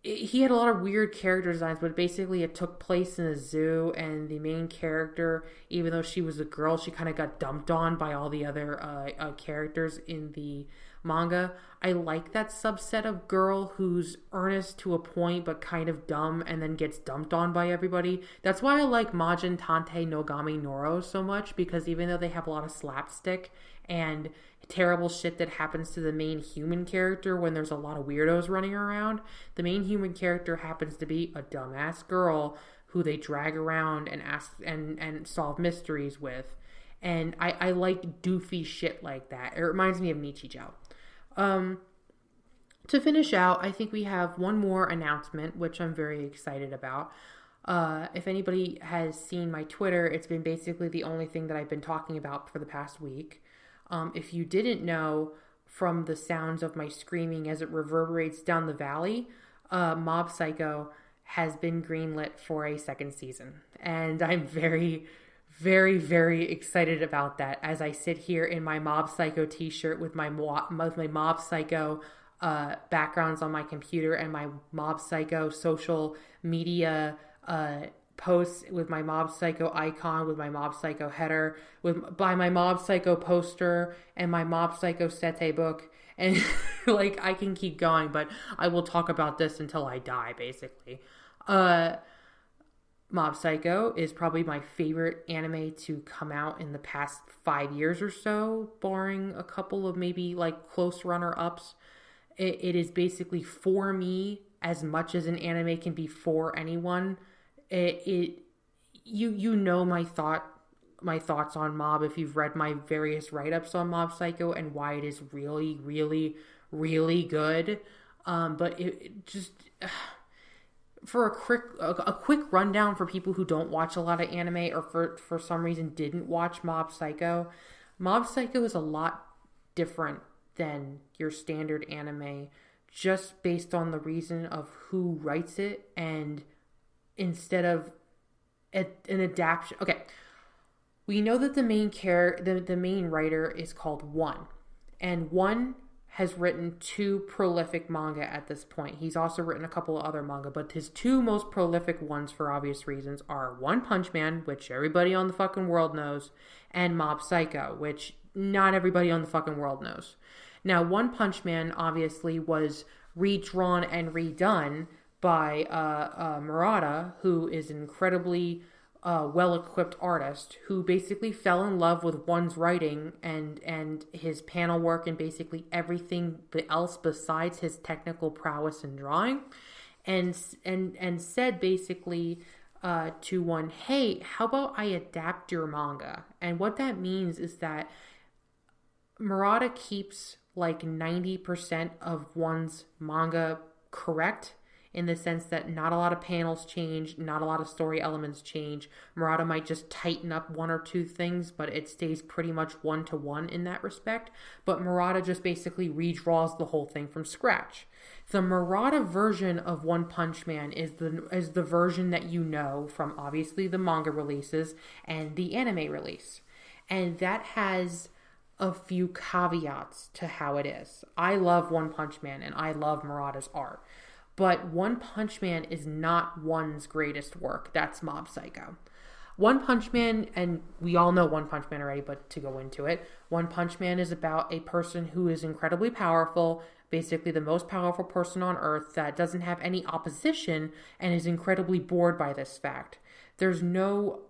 he had a lot of weird character designs, but basically it took place in a zoo, and the main character, even though she was a girl, she kind of got dumped on by all the other characters in the manga. I like that subset of girl who's earnest to a point but kind of dumb and then gets dumped on by everybody. That's why I like Majin Tante Nogami Noro so much, because even though they have a lot of slapstick and terrible shit that happens to the main human character when there's a lot of weirdos running around, the main human character happens to be a dumbass girl who they drag around and ask and solve mysteries with. And I like doofy shit like that. It reminds me of Nichijou. To finish out, I think we have one more announcement, which I'm very excited about. If anybody has seen my Twitter, it's been basically the only thing that I've been talking about for the past week. If you didn't know from the sounds of my screaming as it reverberates down the valley, Mob Psycho has been greenlit for a second season. And I'm very, very, very excited about that as I sit here in my Mob Psycho t-shirt with my Mob Psycho backgrounds on my computer and my Mob Psycho social media posts with my Mob Psycho icon, with my Mob Psycho header, by my Mob Psycho poster, and my Mob Psycho Sete book. And like, I can keep going, but I will talk about this until I die, basically. Mob Psycho is probably my favorite anime to come out in the past 5 years or so, barring a couple of maybe like close runner-ups. It is basically for me as much as an anime can be for anyone. You know my thoughts on Mob if you've read my various write-ups on Mob Psycho and why it is really, really, really good. But it just for a quick rundown for people who don't watch a lot of anime or for some reason didn't watch Mob Psycho. Mob Psycho is a lot different than your standard anime, just based on the reason of who writes it, and instead of an adaptation. Okay, we know that the main writer is called One, and One has written 2 prolific manga at this point. He's also written a couple of other manga, but his 2 most prolific ones, for obvious reasons, are One Punch Man, which everybody on the fucking world knows, and Mob Psycho, which not everybody on the fucking world knows. Now, One Punch Man obviously was redrawn and redone by Murata, who is an incredibly well-equipped artist who basically fell in love with One's writing and his panel work and basically everything else besides his technical prowess in drawing, and said basically to One, hey, how about I adapt your manga? And what that means is that Murata keeps like 90% of One's manga correct, in the sense that not a lot of panels change, not a lot of story elements change. Murata might just tighten up 1 or 2 things, but it stays pretty much 1-to-1 in that respect. But Murata just basically redraws the whole thing from scratch. The Murata version of One Punch Man is the version that you know from obviously the manga releases and the anime release. And that has a few caveats to how it is. I love One Punch Man and I love Murata's art. But One Punch Man is not One's greatest work. That's Mob Psycho. One Punch Man, and we all know One Punch Man already, but to go into it, One Punch Man is about a person who is incredibly powerful, basically the most powerful person on Earth that doesn't have any opposition and is incredibly bored by this fact. There's no,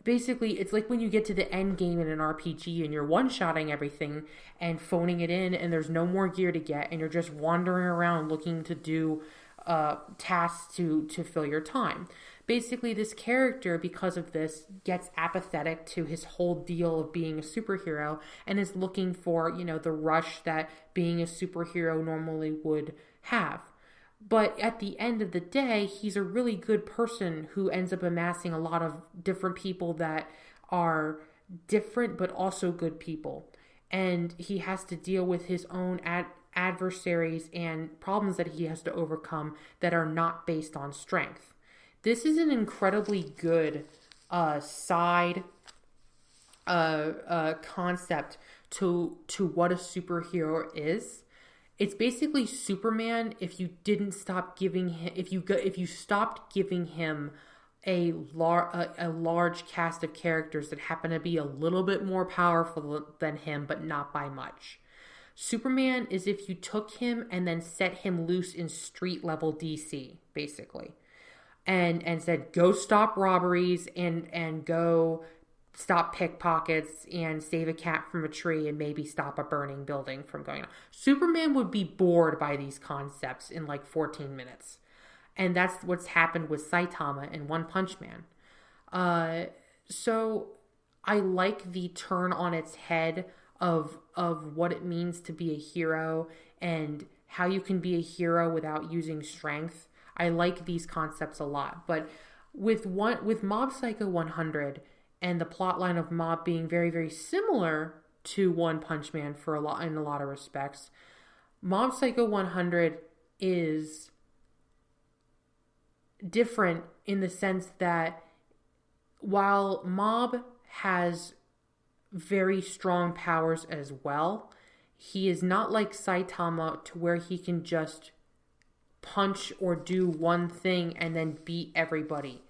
basically, it's like when you get to the end game in an RPG and you're one-shotting everything and phoning it in and there's no more gear to get and you're just wandering around looking to do tasks to fill your time. Basically, this character, because of this, gets apathetic to his whole deal of being a superhero and is looking for, the rush that being a superhero normally would have. But at the end of the day, he's a really good person who ends up amassing a lot of different people that are different but also good people. And he has to deal with his own adversaries and problems that he has to overcome that are not based on strength. This is an incredibly good side concept to what a superhero is. It's basically Superman if you stopped giving him a large cast of characters that happen to be a little bit more powerful than him, but not by much. Superman is if you took him and then set him loose in street level DC, basically, and said go stop robberies and go stop pickpockets and save a cat from a tree and maybe stop a burning building from going on. Superman would be bored by these concepts in like 14 minutes. And that's what's happened with Saitama in One Punch Man. So I like the turn on its head of what it means to be a hero and how you can be a hero without using strength. I like these concepts a lot. But with Mob Psycho 100, and the plotline of Mob being very, very similar to One Punch Man in a lot of respects, Mob Psycho 100 is different in the sense that while Mob has very strong powers as well, he is not like Saitama to where he can just punch or do one thing and then beat everybody.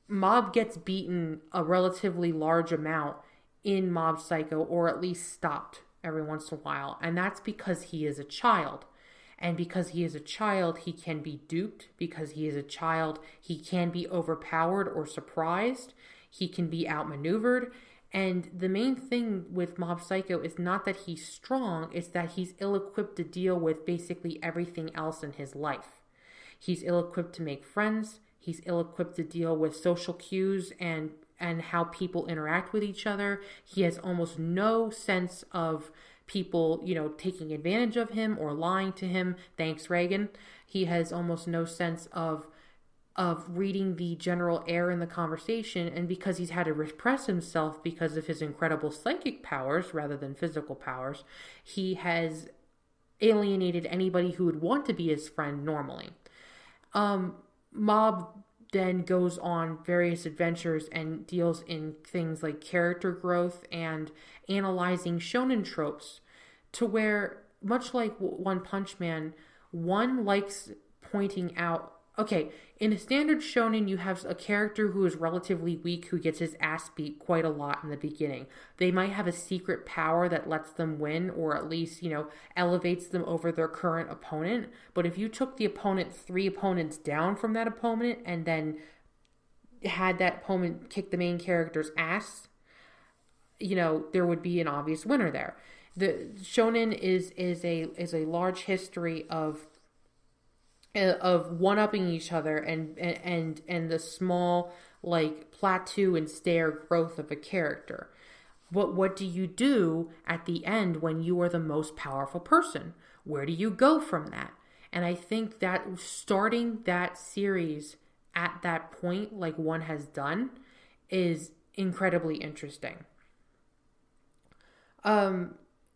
Mob gets beaten a relatively large amount in Mob Psycho, or at least stopped every once in a while. And that's because he is a child. And because he is a child, he can be duped. Because he is a child, he can be overpowered or surprised. He can be outmaneuvered. And the main thing with Mob Psycho is not that he's strong, it's that he's ill-equipped to deal with basically everything else in his life. He's ill-equipped to make friends. He's ill-equipped to deal with social cues and how people interact with each other. He has almost no sense of people, taking advantage of him or lying to him. Thanks, Reagan. He has almost no sense of reading the general air in the conversation, and because he's had to repress himself because of his incredible psychic powers rather than physical powers, he has alienated anybody who would want to be his friend normally. Mob then goes on various adventures and deals in things like character growth and analyzing shonen tropes, to where, much like One Punch Man, one likes pointing out, okay, in a standard shonen, you have a character who is relatively weak who gets his ass beat quite a lot in the beginning. They might have a secret power that lets them win, or at least, elevates them over their current opponent. But if you took the opponent 3 opponents down from that opponent and then had that opponent kick the main character's ass, there would be an obvious winner there. The shonen is a large history of one-upping each other and the small, like, plateau and stair growth of a character. What do you do at the end when you are the most powerful person? Where do you go from that? And I think that starting that series at that point, like One has done, is incredibly interesting.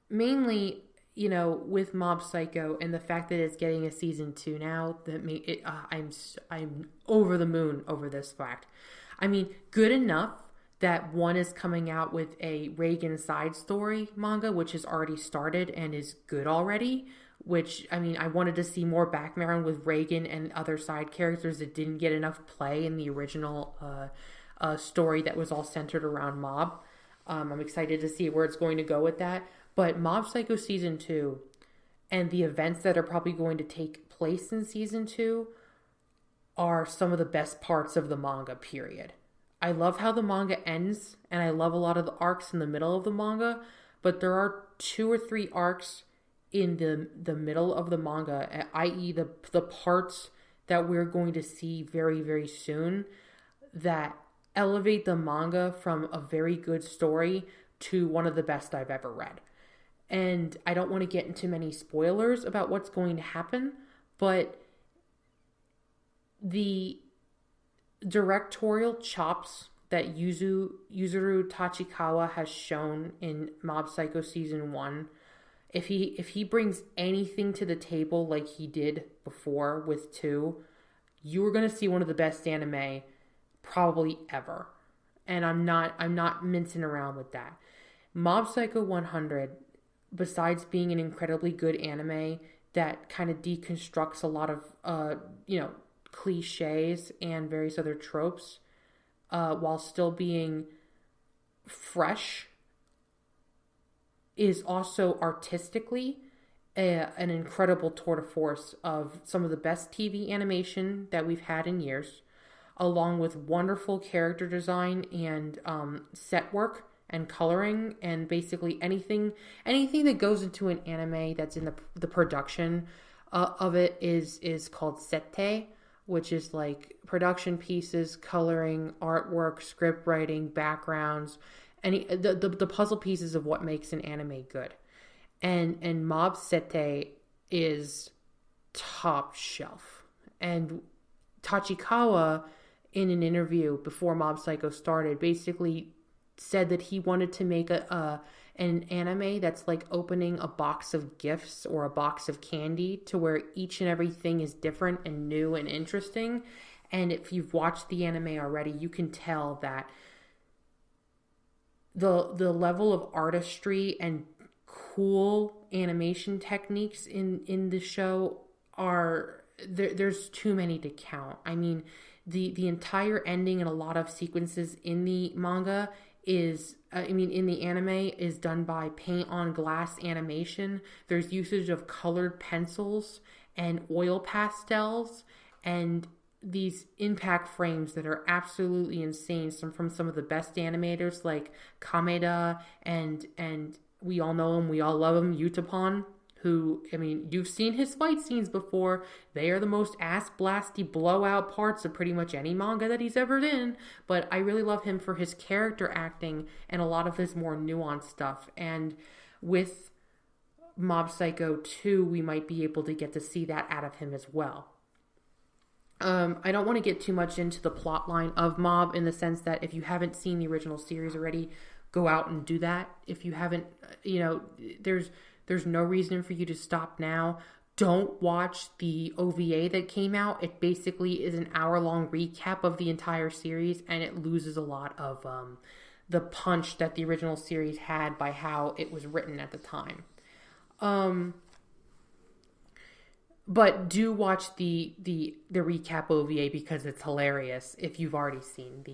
Mainly, with Mob Psycho and the fact that it's getting a season 2 now, I'm over the moon over this fact. I mean, good enough that One is coming out with a Reagan side story manga, which has already started and is good already. Which, I wanted to see more background with Reagan and other side characters that didn't get enough play in the original story that was all centered around Mob. I'm excited to see where it's going to go with that. But Mob Psycho Season 2 and the events that are probably going to take place in Season 2 are some of the best parts of the manga, period. I love how the manga ends, and I love a lot of the arcs in the middle of the manga, but there are 2 or 3 arcs in the middle of the manga, i.e. the parts that we're going to see very, very soon, that elevate the manga from a very good story to one of the best I've ever read. And I don't want to get into many spoilers about what's going to happen, but the directorial chops that Yuzuru Tachikawa has shown in Mob Psycho Season 1, if he brings anything to the table like he did before with 2, you are going to see one of the best anime probably ever. And I'm not mincing around with that. Mob Psycho 100, besides being an incredibly good anime that kind of deconstructs a lot of cliches and various other tropes, while still being fresh, is also artistically an incredible tour de force of some of the best TV animation that we've had in years, along with wonderful character design and set work and coloring, and basically anything that goes into an anime that's in the production of it is called sette, which is like production pieces, coloring, artwork, script writing, backgrounds, the puzzle pieces of what makes an anime good. And Mob Sette is top shelf. And Tachikawa, in an interview before Mob Psycho started, basically said that he wanted to make an anime that's like opening a box of gifts or a box of candy, to where each and everything is different and new and interesting. And if you've watched the anime already, you can tell that the level of artistry and cool animation techniques in the show are there's too many to count. I mean, The entire ending and a lot of sequences in the manga is, in the anime, is done by paint on glass animation. There's usage of colored pencils and oil pastels and these impact frames that are absolutely insane. From some of the best animators like Kameda and we all know him, we all love him, Utapon, who, you've seen his fight scenes before. They are the most ass-blasty blowout parts of pretty much any manga that he's ever in. But I really love him for his character acting and a lot of his more nuanced stuff. And with Mob Psycho 2, we might be able to get to see that out of him as well. I don't want to get too much into the plot line of Mob, in the sense that if you haven't seen the original series already, go out and do that. If you haven't, there's no reason for you to stop now. Don't watch the OVA that came out. It basically is an hour-long recap of the entire series, and it loses a lot of the punch that the original series had by how it was written at the time. But do watch the recap OVA because it's hilarious if you've already seen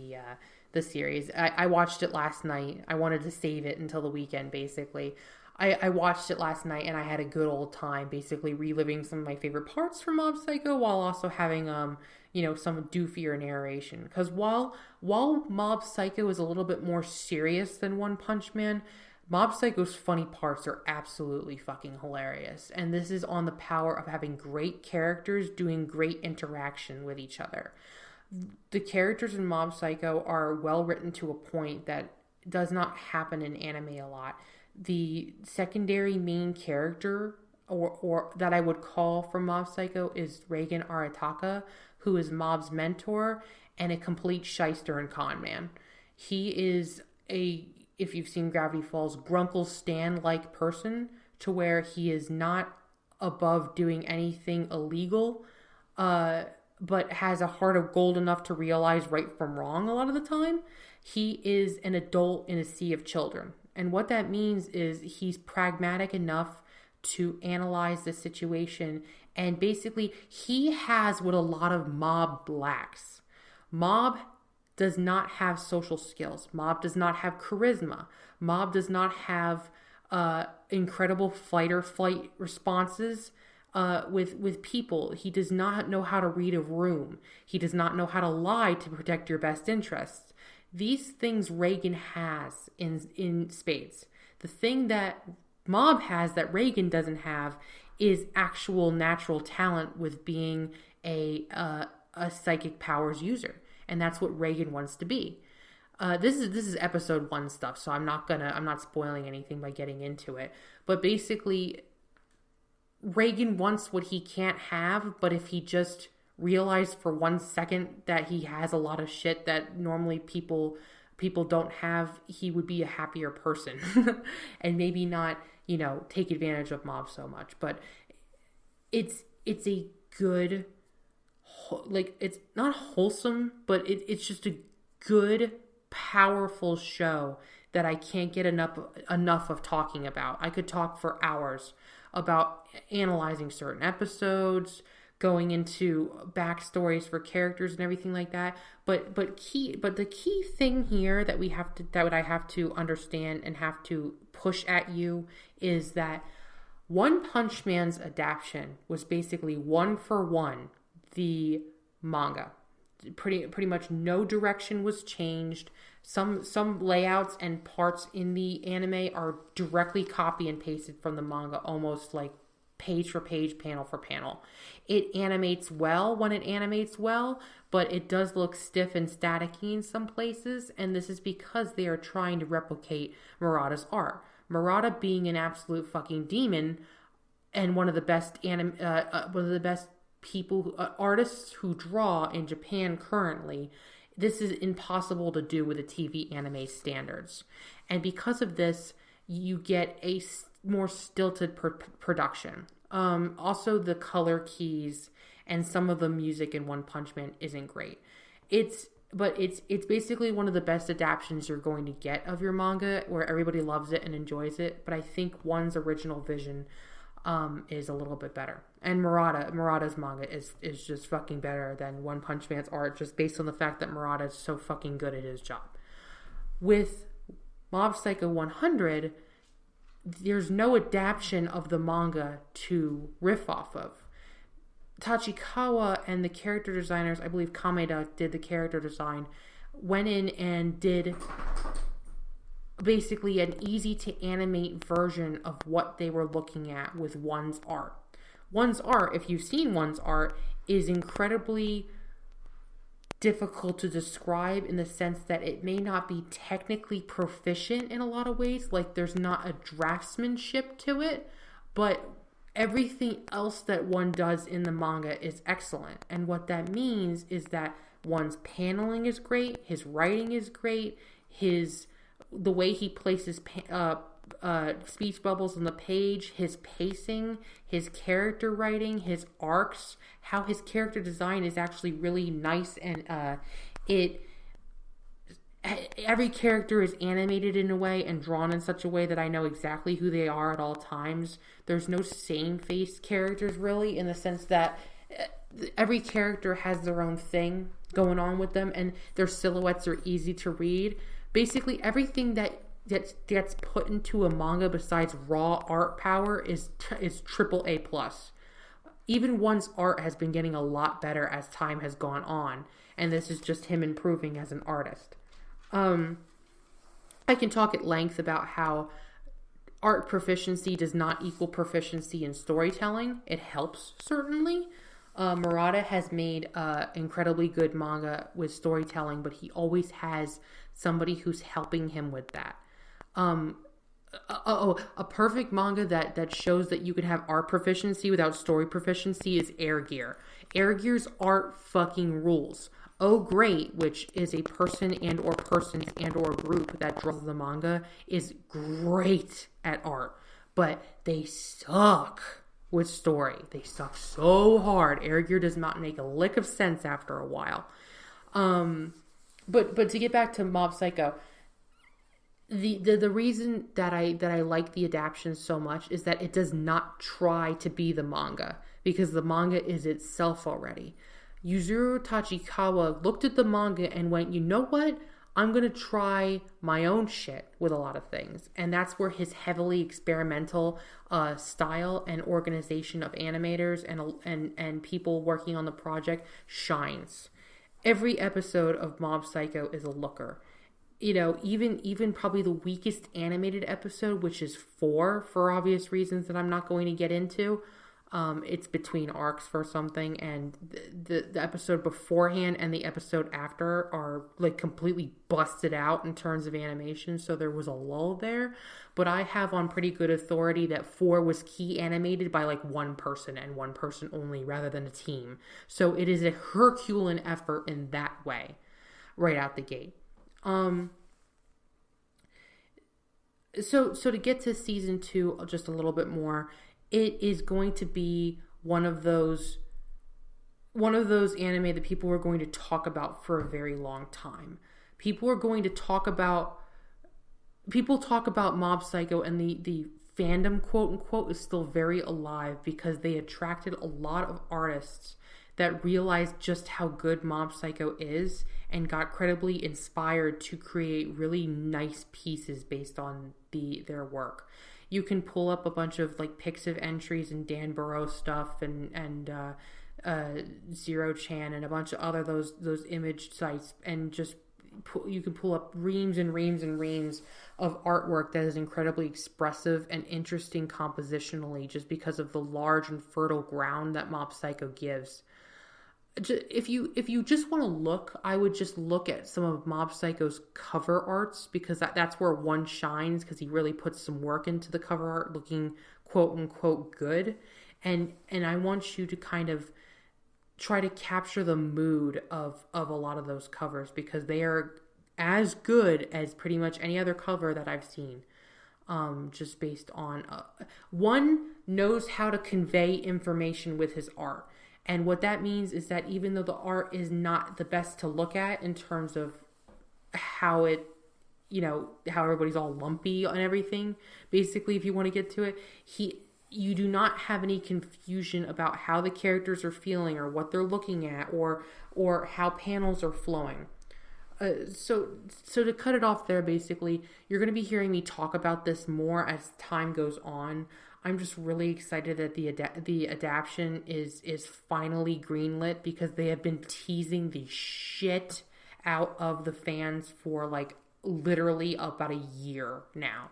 the series. I watched it last night. I wanted to save it until the weekend, basically. I watched it last night and I had a good old time, basically reliving some of my favorite parts from Mob Psycho while also having some doofier narration. Because while Mob Psycho is a little bit more serious than One Punch Man, Mob Psycho's funny parts are absolutely fucking hilarious. And this is on the power of having great characters doing great interaction with each other. The characters in Mob Psycho are well written to a point that does not happen in anime a lot. The secondary main character, or that I would call from Mob Psycho, is Reigen Arataka, who is Mob's mentor and a complete shyster and con man. He is if you've seen Gravity Falls, Grunkle Stan-like person, to where he is not above doing anything illegal, but has a heart of gold enough to realize right from wrong a lot of the time. He is an adult in a sea of children. And what that means is he's pragmatic enough to analyze the situation. And basically, he has what a lot of Mob lacks. Mob does not have social skills. Mob does not have charisma. Mob does not have incredible fight or flight responses with people. He does not know how to read a room. He does not know how to lie to protect your best interests. These things Reigen has in spades. The thing that Mob has that Reigen doesn't have is actual natural talent with being a psychic powers user. And that's what Reigen wants to be. This is episode 1 stuff, so I'm not spoiling anything by getting into it. But basically, Reigen wants what he can't have, but if he just realized for 1 second that he has a lot of shit that normally people don't have, he would be a happier person. And maybe not, take advantage of Mob so much. But it's a good, it's not wholesome, but it's just a good, powerful show that I can't get enough of talking about. I could talk for hours about analyzing certain episodes, going into backstories for characters and everything like that. But the key thing here that I have to understand and have to push at you is that One Punch Man's adaptation was basically 1-for-1 the manga. Pretty much no direction was changed. Some layouts and parts in the anime are directly copy and pasted from the manga, almost like page for page, panel for panel. It animates well when it animates well, but it does look stiff and staticky in some places, and this is because they are trying to replicate Murata's art. Murata being an absolute fucking demon and one of the best artists who draw in Japan currently. This is impossible to do with the TV anime standards. And because of this, you get a more stilted production. Also, the color keys and some of the music in One Punch Man isn't great. It's basically one of the best adaptions you're going to get of your manga, where everybody loves it and enjoys it. But I think One's original vision is a little bit better. And Murata's manga is just fucking better than One Punch Man's art, just based on the fact that Murata is so fucking good at his job. With Mob Psycho 100, there's no adaptation of the manga to riff off of. Tachikawa and the character designers, I believe Kameda did the character design, went in and did basically an easy to animate version of what they were looking at with One's art. One's art, if you've seen One's art, is incredibly difficult to describe in the sense that it may not be technically proficient in a lot of ways. Like, there's not a draftsmanship to it, but everything else that One does in the manga is excellent. And what that means is that One's paneling is great, his writing is great, the way he places speech bubbles on the page, his pacing, his character writing, his arcs, how his character design is actually really nice, and every character is animated in a way and drawn in such a way that I know exactly who they are at all times. There's no same-faced characters, really, in the sense that every character has their own thing going on with them, and their silhouettes are easy to read. Basically, everything that gets put into a manga besides raw art power is triple A plus. Even One's art has been getting a lot better as time has gone on, and this is just him improving as an artist. I can talk at length about how art proficiency does not equal proficiency in storytelling. It helps, certainly. Murata has made incredibly good manga with storytelling, but he always has somebody who's helping him with that. A perfect manga that shows that you can have art proficiency without story proficiency is Air Gear. Air Gear's art fucking rules. Oh Great, which is a person and or persons and or group that draws the manga, is great at art, but they suck with story. They suck so hard. Air Gear does not make a lick of sense after a while. But to get back to Mob Psycho, the reason that I like the adaptations so much is that it does not try to be the manga, because the manga is itself already. Yuzuru Tachikawa looked at the manga and went, you know what? I'm going to try my own shit with a lot of things. And that's where his heavily experimental style and organization of animators and people working on the project shines. Every episode of Mob Psycho is a looker. You know, even probably the weakest animated episode, which is 4, for obvious reasons that I'm not going to get into. It's between arcs for something, and the episode beforehand and the episode after are like completely busted out in terms of animation, so there was a lull there. But I have on pretty good authority that 4 was key animated by like one person and one person only rather than a team. So it is a Herculean effort in that way, right out the gate. So to get to season 2 just a little bit more, it is going to be one of those anime that people are going to talk about for a very long time. People talk about Mob Psycho, and the fandom, quote unquote, is still very alive because they attracted a lot of artists that realized just how good Mob Psycho is and got credibly inspired to create really nice pieces based on their work. You can pull up a bunch of like Pixiv entries and Dan Burrow stuff and Zero Chan and a bunch of other those image sites, and just you can pull up reams and reams and reams of artwork that is incredibly expressive and interesting compositionally, just because of the large and fertile ground that Mob Psycho gives. If you just want to look, I would just look at some of Mob Psycho's cover arts, because that's where One shines, because he really puts some work into the cover art looking quote unquote good. And I want you to kind of try to capture the mood of a lot of those covers, because they are as good as pretty much any other cover that I've seen. Just based on One knows how to convey information with his art. And what that means is that even though the art is not the best to look at in terms of how how everybody's all lumpy and everything, basically, if you want to get to it, you do not have any confusion about how the characters are feeling or what they're looking at or how panels are flowing. So to cut it off there, basically, you're going to be hearing me talk about this more as time goes on. I'm just really excited that the adaptation is finally greenlit, because they have been teasing the shit out of the fans for like literally about a year now.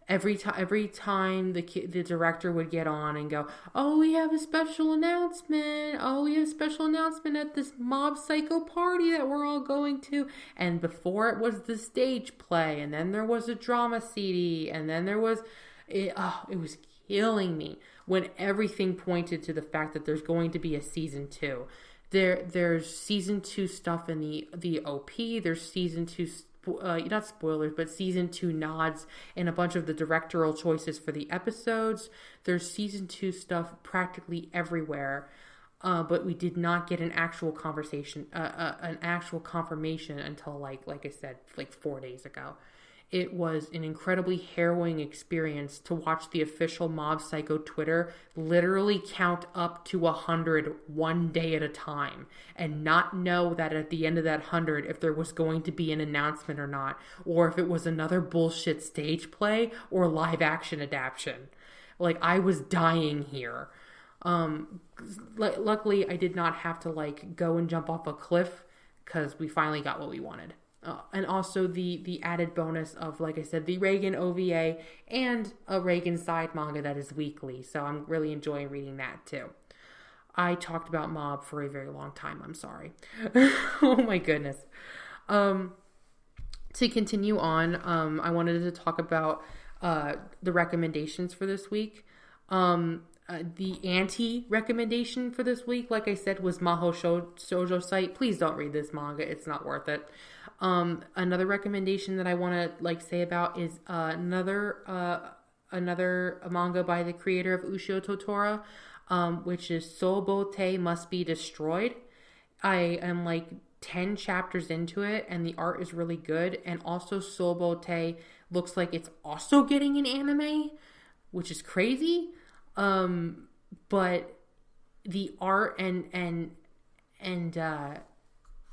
Every time the director would get on and go, oh, we have a special announcement. Oh, we have a special announcement at this Mob Psycho party that we're all going to. And before it was the stage play, and then there was a drama CD, and then there was, it was killing me when everything pointed to the fact that there's going to be a season 2. There's season 2 stuff in the OP. There's season 2 not spoilers, but season 2 nods and a bunch of the directorial choices for the episodes. There's season 2 stuff practically everywhere, but we did not get an actual confirmation until like I said, like 4 days ago. It was an incredibly harrowing experience to watch the official Mob Psycho Twitter literally count up to 100 one day at a time and not know that at the end of that 100 if there was going to be an announcement or not, or if it was another bullshit stage play or live action adaptation. Like, I was dying here. Luckily, I did not have to like go and jump off a cliff, because we finally got what we wanted. And also the added bonus of, like I said, the Reagan OVA and a Reagan side manga that is weekly. So I'm really enjoying reading that too. I talked about Mob for a very long time. I'm sorry. Oh my goodness. To continue on, I wanted to talk about the recommendations for this week. The anti-recommendation for this week, like I said, was Maho Shoujo Site. Please don't read this manga. It's not worth it. Another recommendation that I want to like say about is another manga by the creator of Ushio Totora, which is Sobote Must Be Destroyed. I am like 10 chapters into it, and the art is really good. And also Sobote looks like it's also getting an anime, which is crazy. But the art and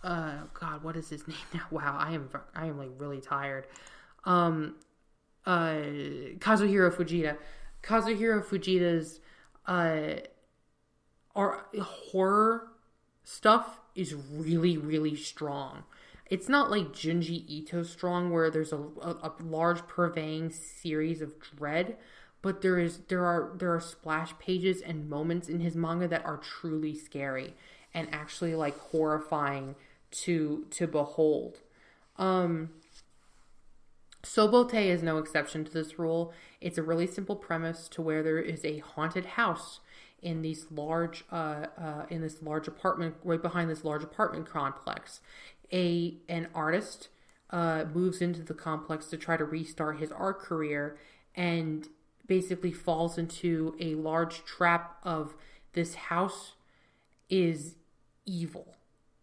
God, what is his name now? Wow, I am like really tired. Kazuhiro Fujita. Kazuhiro Fujita's horror stuff is really, really strong. It's not like Junji Ito strong, where there's a large purveying series of dread, but there are splash pages and moments in his manga that are truly scary and actually like horrifying to behold. Sobote is no exception to this rule. It's a really simple premise to where there is a haunted house in this large apartment, right behind this large apartment complex. An artist moves into the complex to try to restart his art career, and basically falls into a large trap of this house is evil,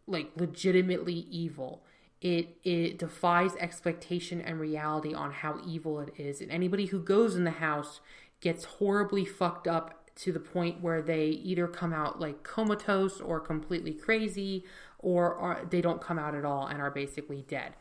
like legitimately evil. It defies expectation and reality on how evil it is, and anybody who goes in the house gets horribly fucked up to the point where they either come out like comatose or completely crazy, or they don't come out at all and are basically dead.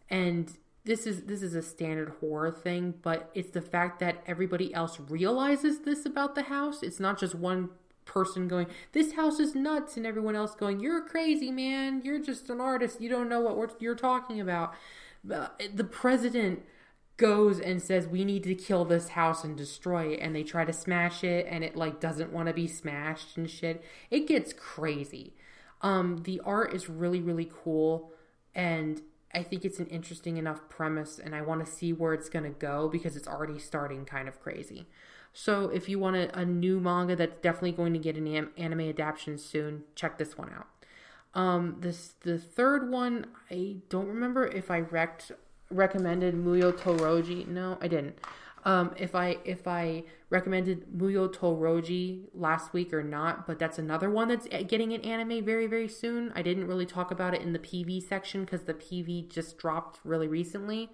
And this is a standard horror thing, but it's the fact that everybody else realizes this about the house. It's not just one person going, this house is nuts, and everyone else going, you're crazy, man. You're just an artist. You don't know what you're talking about. The president goes and says, we need to kill this house and destroy it, and they try to smash it, and it like doesn't want to be smashed and shit. It gets crazy. The art is really, really cool, and I think it's an interesting enough premise, and I want to see where it's going to go, because it's already starting kind of crazy. So if you want a new manga that's definitely going to get an anime adaptation soon, check this one out. The third one, I don't remember if I recommended Muyo Toroji. No, I didn't. If I recommended Muyo Toroji last week or not, but that's another one that's getting an anime very, very soon. I didn't really talk about it in the PV section because the PV just dropped really recently.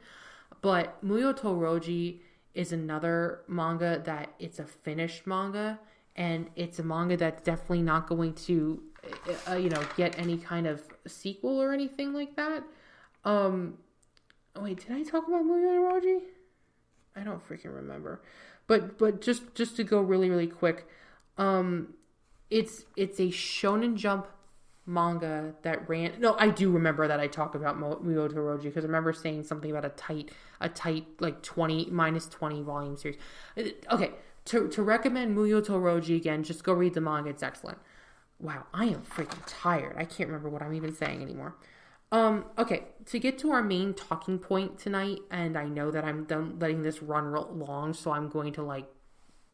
But Muyo Toroji is another manga that it's a finished manga, and it's a manga that's definitely not going to, get any kind of sequel or anything like that. Wait, did I talk about Muyo Toroji? I don't freaking remember. But just to go really, really quick, it's a Shonen Jump manga that ran. No, I do remember that I talked about Muyo Toroji, because I remember saying something about a tight like 20 minus 20 volume series. Okay, to recommend Muyo Toroji again, just go read the manga. It's excellent. Wow, I am freaking tired. I can't remember what I'm even saying anymore. Okay, to get to our main talking point tonight, and I know that I'm done letting this run long, so I'm going to like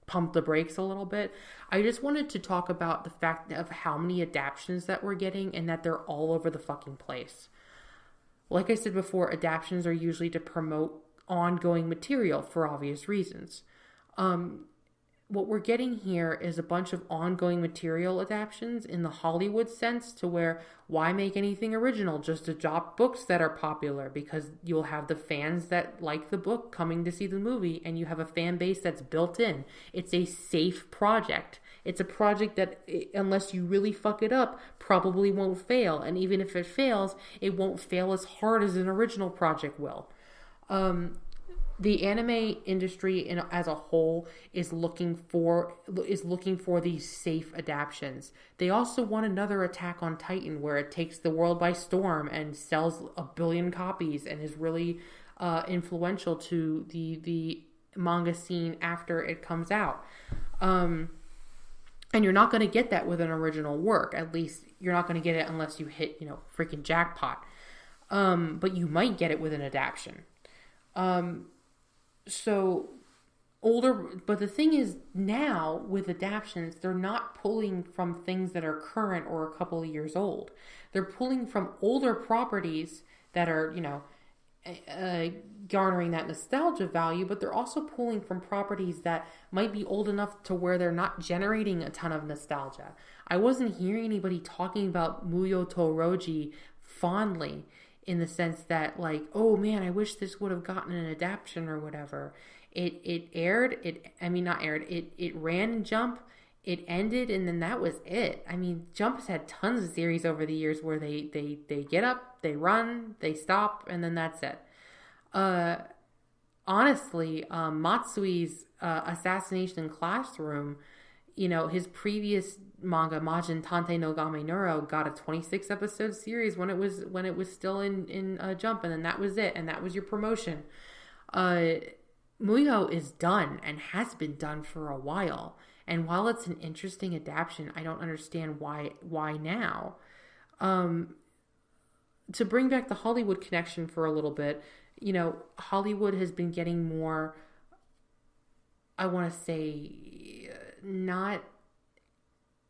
pump the brakes a little bit. I just wanted to talk about the fact of how many adaptions that we're getting, and that they're all over the fucking place. Like I said before, adaptions are usually to promote ongoing material for obvious reasons. What we're getting here is a bunch of ongoing material adaptions in the Hollywood sense, to where why make anything original? Just adopt books that are popular, because you'll have the fans that like the book coming to see the movie, and you have a fan base that's built in. It's a safe project. It's a project that, unless you really fuck it up, probably won't fail. And even if it fails, it won't fail as hard as an original project will. The anime industry as a whole is looking for these safe adaptions. They also want another Attack on Titan, where it takes the world by storm and sells 1 billion copies and is really influential to the manga scene after it comes out. And you're not going to get that with an original work. At least you're not going to get it unless you hit, freaking jackpot. But you might get it with an adaptation. But the thing is, now with adaptions, they're not pulling from things that are current or a couple of years old. They're pulling from older properties that are, garnering that nostalgia value, but they're also pulling from properties that might be old enough to where they're not generating a ton of nostalgia. I wasn't hearing anybody talking about Muyo Toroji fondly, in the sense that, like, oh man, I wish this would have gotten an adaptation or whatever. It ran in Jump, it ended, and then that was it. I mean, Jump has had tons of series over the years where they get up, they run, they stop, and then that's it. Honestly, Matsui's Assassination Classroom, his previous manga, Majin Tante no Game Neuro, got a 26 episode series when it was still in Jump, and then that was it, and that was your promotion. Muyo is done and has been done for a while, and while it's an interesting adaptation, I don't understand why now. To bring back the Hollywood connection for a little bit, Hollywood has been getting more, I want to say, not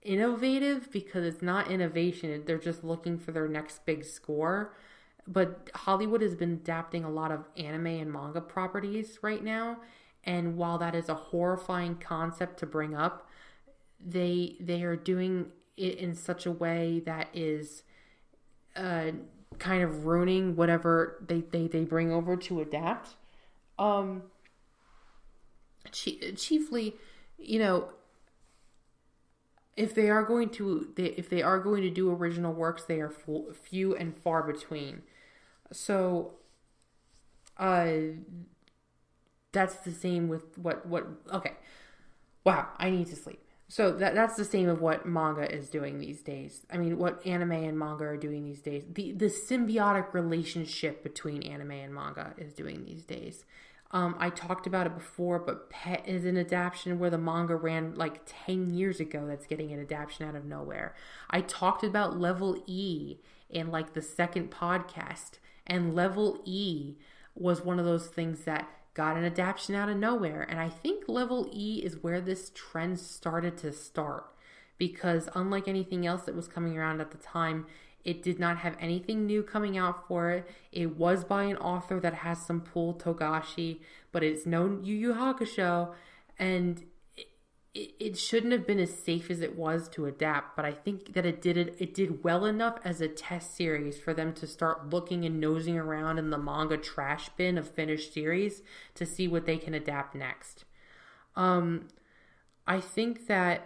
innovative, because it's not innovation. They're just looking for their next big score. But Hollywood has been adapting a lot of anime and manga properties right now. And while that is a horrifying concept to bring up, they are doing it in such a way that is kind of ruining whatever they bring over to adapt. Chiefly, if they are going to do original works, they are few and far between. So, that's the same with what. Okay, wow, I need to sleep. So that's the same of what manga is doing these days. I mean, what anime and manga are doing these days. The symbiotic relationship between anime and manga is doing these days. I talked about it before, but Pet is an adaptation where the manga ran like 10 years ago that's getting an adaptation out of nowhere. I talked about Level E in like the second podcast, and Level E was one of those things that got an adaptation out of nowhere. And I think Level E is where this trend started to start, because unlike anything else that was coming around at the time, it did not have anything new coming out for it. It was by an author that has some pull, Togashi, but it's no Yu Yu Hakusho. And it shouldn't have been as safe as it was to adapt, but I think that it did well enough as a test series for them to start looking and nosing around in the manga trash bin of finished series to see what they can adapt next. I think that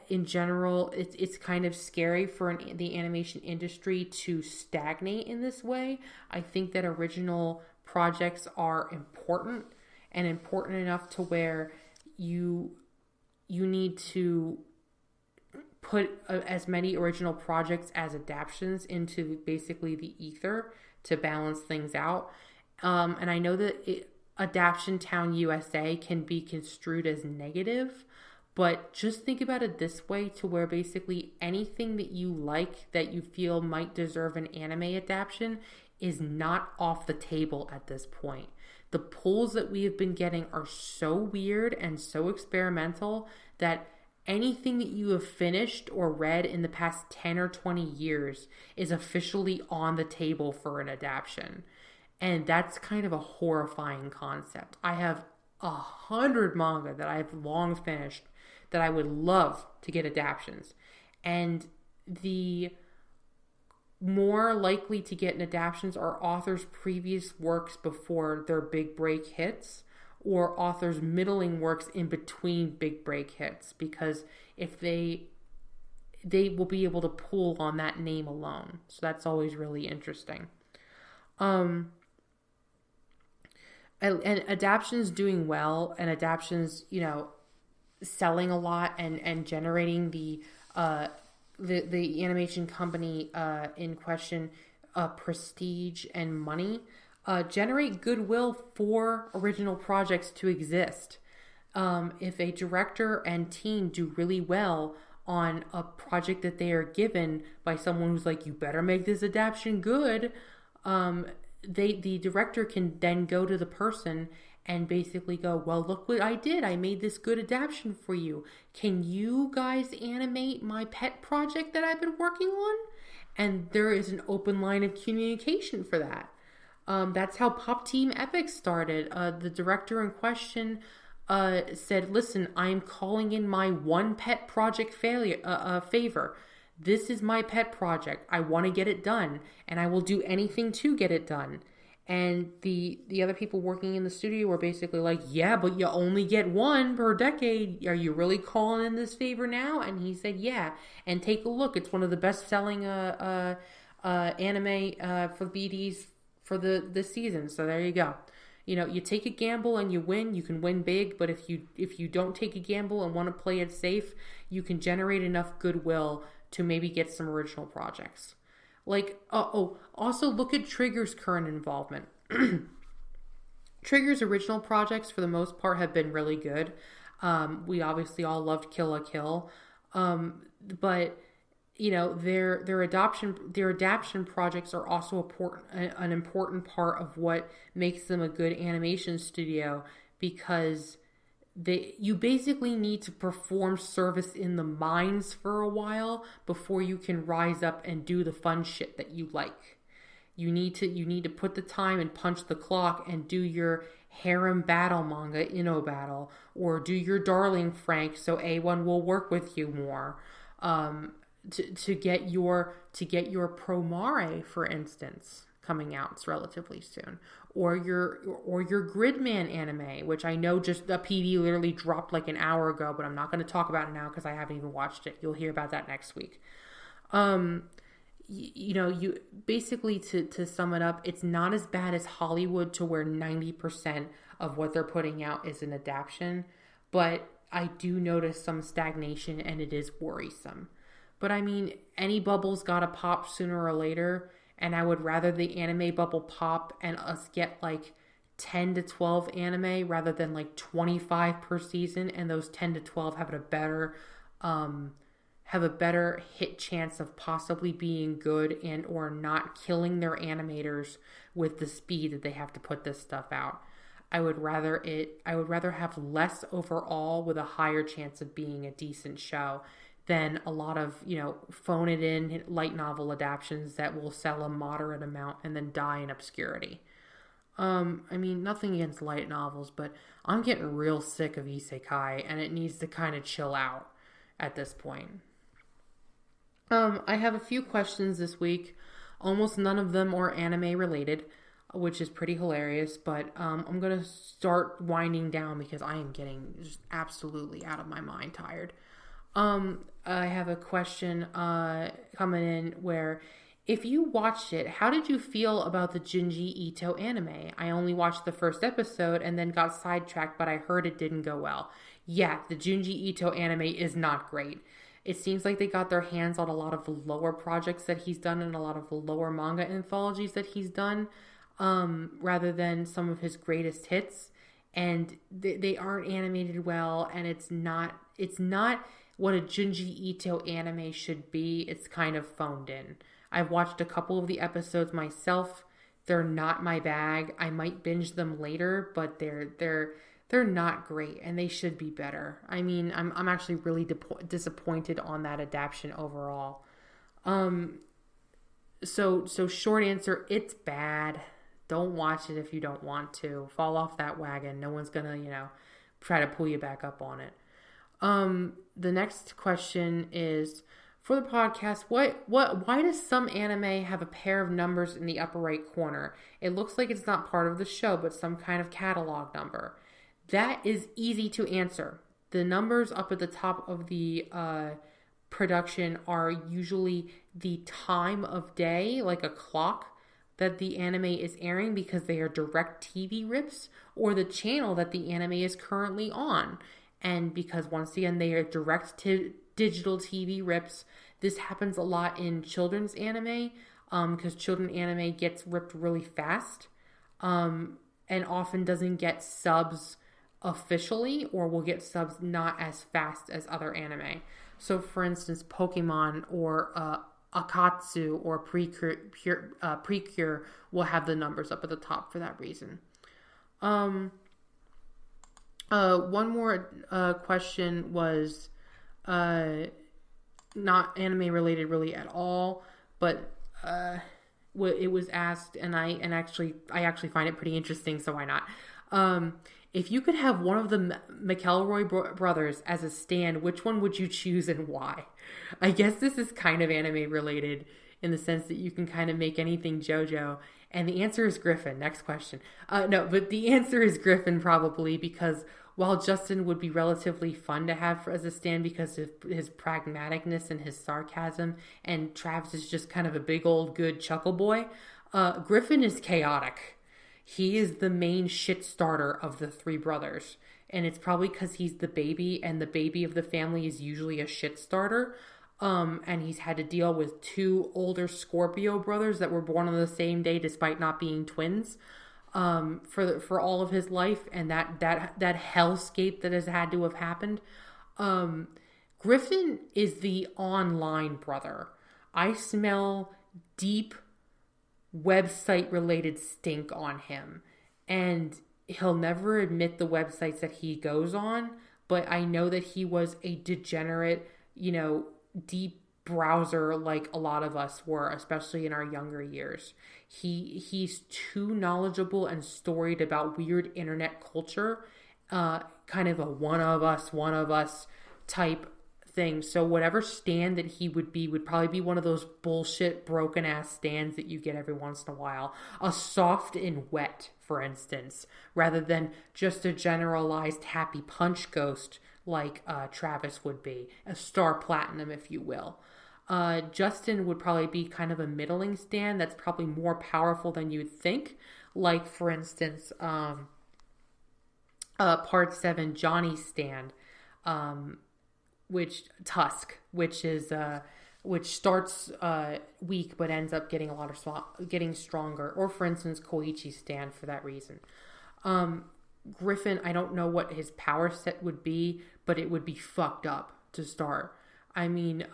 in general, it's kind of scary for the animation industry to stagnate in this way. I think that original projects are important and important enough to where you need to put as many original projects as adaptions into basically the ether to balance things out. And I know that Adaption Town USA can be construed as negative, but just think about it this way, to where basically anything that you like that you feel might deserve an anime adaptation is not off the table at this point. The pulls that we have been getting are so weird and so experimental that anything that you have finished or read in the past 10 or 20 years is officially on the table for an adaptation. And that's kind of a horrifying concept. I have 100 manga that I've long finished that I would love to get adaptions. And the more likely to get adaptions are authors' previous works before their big break hits, or authors' middling works in between big break hits, because if they will be able to pull on that name alone. So that's always really interesting. And adaptions doing well, and adaptions, selling a lot and generating the animation company in question prestige and money, generate goodwill for original projects to exist. If a director and team do really well on a project that they are given by someone who's like, you better make this adaptation good, the director can then go to the person and basically go, well, look what I did. I made this good adaptation for you. Can you guys animate my pet project that I've been working on? And there is an open line of communication for that. That's how Pop Team Epic started. The director in question said, listen, I'm calling in my one pet project favor. This is my pet project. I want to get it done, and I will do anything to get it done. And the other people working in the studio were basically like, yeah, but you only get one per decade. Are you really calling in this favor now? And he said, yeah. And take a look. It's one of the best-selling anime for BDs for the season. So there you go. You take a gamble and you win. You can win big. But if you don't take a gamble and want to play it safe, you can generate enough goodwill to maybe get some original projects. Also look at Trigger's current involvement. Trigger's original projects, for the most part, have been really good. We obviously all loved Kill la Kill. But, their adaptation projects are also an important part of what makes them a good animation studio, because you basically need to perform service in the mines for a while before you can rise up and do the fun shit that you like. You need to put the time and punch the clock and do your harem battle manga, Inno Battle, or do your Darling Frank so A1 will work with you more. To get your Promare, for instance, coming out relatively soon, or your Gridman anime, which I know just the PD literally dropped like an hour ago, but I'm not going to talk about it now because I haven't even watched it. You'll hear about that next week. You basically, to sum it up, it's not as bad as Hollywood, to where 90% of what they're putting out is an adaptation, but I do notice some stagnation, and it is worrisome. But I mean, any bubble's got to pop sooner or later. And I would rather the anime bubble pop and us get like 10 to 12 anime rather than like 25 per season. And those 10 to 12 have a better hit chance of possibly being good and or not killing their animators with the speed that they have to put this stuff out. I would rather have less overall with a higher chance of being a decent show than a lot of, phone it in light novel adaptions that will sell a moderate amount and then die in obscurity. I mean, nothing against light novels, but I'm getting real sick of isekai, and it needs to kind of chill out at this point. I have a few questions this week. Almost none of them are anime related, which is pretty hilarious, but I'm going to start winding down because I am getting just absolutely out of my mind tired. I have a question coming in where, if you watched it, how did you feel about the Junji Ito anime? I only watched the first episode and then got sidetracked, but I heard it didn't go well. Yeah, the Junji Ito anime is not great. It seems like they got their hands on a lot of the lower projects that he's done and a lot of the lower manga anthologies that he's done, rather than some of his greatest hits. And they aren't animated well, and it's not what a Junji Ito anime should be. It's kind of phoned in. I've watched a couple of the episodes myself. They're not my bag. I might binge them later, but they're not great, and they should be better. I mean, I'm actually really disappointed on that adaptation overall. So short answer, it's bad. Don't watch it if you don't want to. Fall off that wagon. No one's gonna, try to pull you back up on it. The next question is, for the podcast, why does some anime have a pair of numbers in the upper right corner? It looks like it's not part of the show, but some kind of catalog number. That is easy to answer. The numbers up at the top of the production are usually the time of day, like a clock, that the anime is airing, because they are direct TV rips, or the channel that the anime is currently on. And because, once again, they are direct to digital TV rips. This happens a lot in children's anime, because children anime gets ripped really fast, and often doesn't get subs officially, or will get subs not as fast as other anime. So, for instance, Pokemon or Akatsu or Precure will have the numbers up at the top for that reason. One more question was not anime related really at all, but it was asked, and I actually find it pretty interesting, so why not? If you could have one of the McElroy brothers as a stand, which one would you choose and why? I guess this is kind of anime related in the sense that you can kind of make anything JoJo. And the answer is Griffin. Next question. No, but the answer is Griffin probably, because while Justin would be relatively fun to have as a stand because of his pragmaticness and his sarcasm, and Travis is just kind of a big old good chuckle boy, Griffin is chaotic. He is the main shit starter of the three brothers. And it's probably because he's the baby, and the baby of the family is usually a shit starter. And he's had to deal with two older Scorpio brothers that were born on the same day despite not being twins, for all of his life, and that hellscape that has had to have happened. Griffin is the online brother. I smell deep website related stink on him, and he'll never admit the websites that he goes on, but I know that he was a degenerate, deep browser like a lot of us were, especially in our younger years. He's too knowledgeable and storied about weird internet culture, kind of a one of us type thing. So whatever stand that he would be would probably be one of those bullshit broken ass stands that you get every once in a while. A soft and wet, for instance, rather than just a generalized happy punch ghost like Travis would be. A star platinum, if you will. Justin would probably be kind of a middling stand that's probably more powerful than you'd think. Like, for instance, Part 7 Johnny's stand, which starts weak but ends up getting getting stronger. Or, for instance, Koichi's stand for that reason. Griffin, I don't know what his power set would be, but it would be fucked up to start. I mean,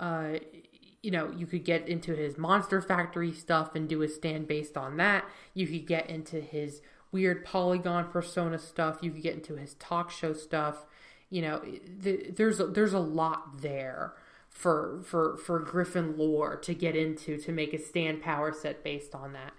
you could get into his Monster Factory stuff and do a stand based on that. You could get into his weird Polygon persona stuff. You could get into his talk show stuff. There's a lot there for Griffin lore to get into to make a stand power set based on that.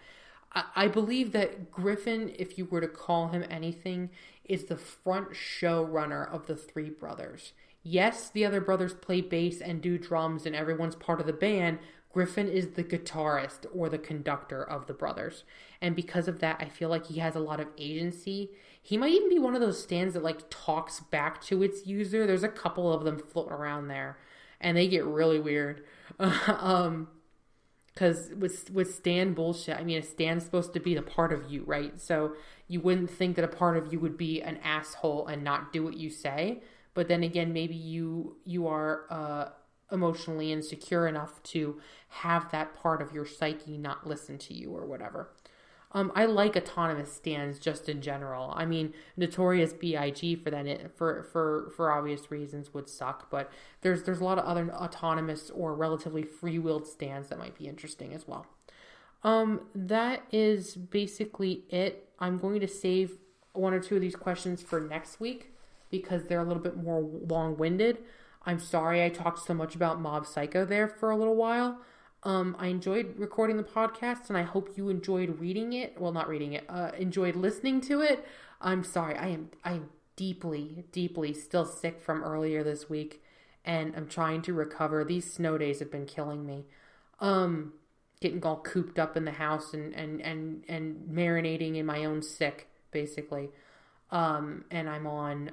I believe that Griffin, if you were to call him anything, is the front showrunner of the three brothers. Yes, the other brothers play bass and do drums and everyone's part of the band. Griffin is the guitarist or the conductor of the brothers. And because of that, I feel like he has a lot of agency. He might even be one of those stands that like talks back to its user. There's a couple of them floating around there and they get really weird. Because with stand bullshit, I mean, a stand's supposed to be the part of you, right? So you wouldn't think that a part of you would be an asshole and not do what you say. But then again, maybe you are emotionally insecure enough to have that part of your psyche not listen to you or whatever. I like autonomous stands just in general. I mean, Notorious B.I.G. for obvious reasons would suck, but there's a lot of other autonomous or relatively free-willed stands that might be interesting as well. That is basically it. I'm going to save one or two of these questions for next week because they're a little bit more long-winded. I'm sorry I talked so much about Mob Psycho there for a little while. I enjoyed recording the podcast and I hope you enjoyed reading it. Well, not reading it, enjoyed listening to it. I'm sorry. I am deeply, deeply still sick from earlier this week and I'm trying to recover. These snow days have been killing me. Getting all cooped up in the house and marinating in my own sick, basically. And I'm on,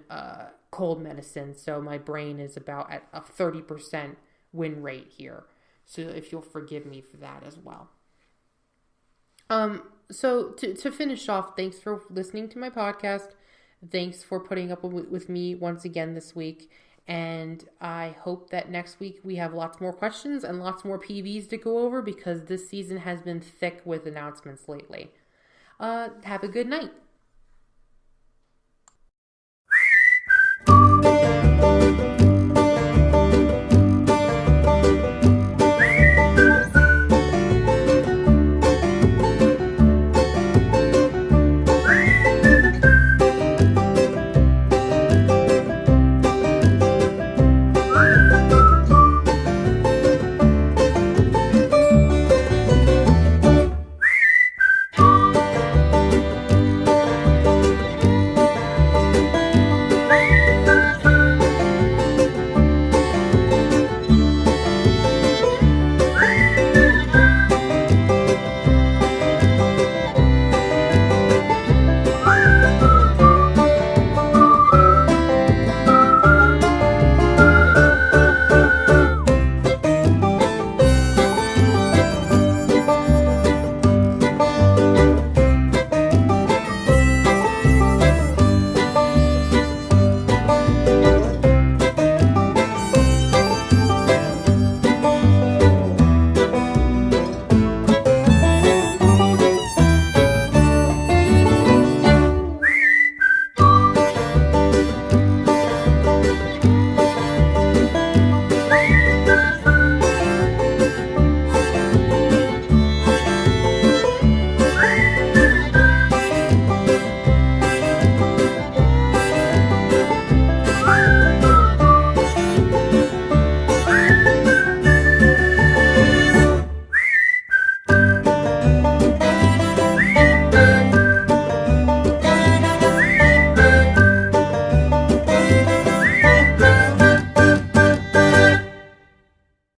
cold medicine. So my brain is about at a 30% win rate here. So if you'll forgive me for that as well. So to finish off, thanks for listening to my podcast. Thanks for putting up with me once again this week. And I hope that next week we have lots more questions and lots more PVs to go over because this season has been thick with announcements lately. Have a good night.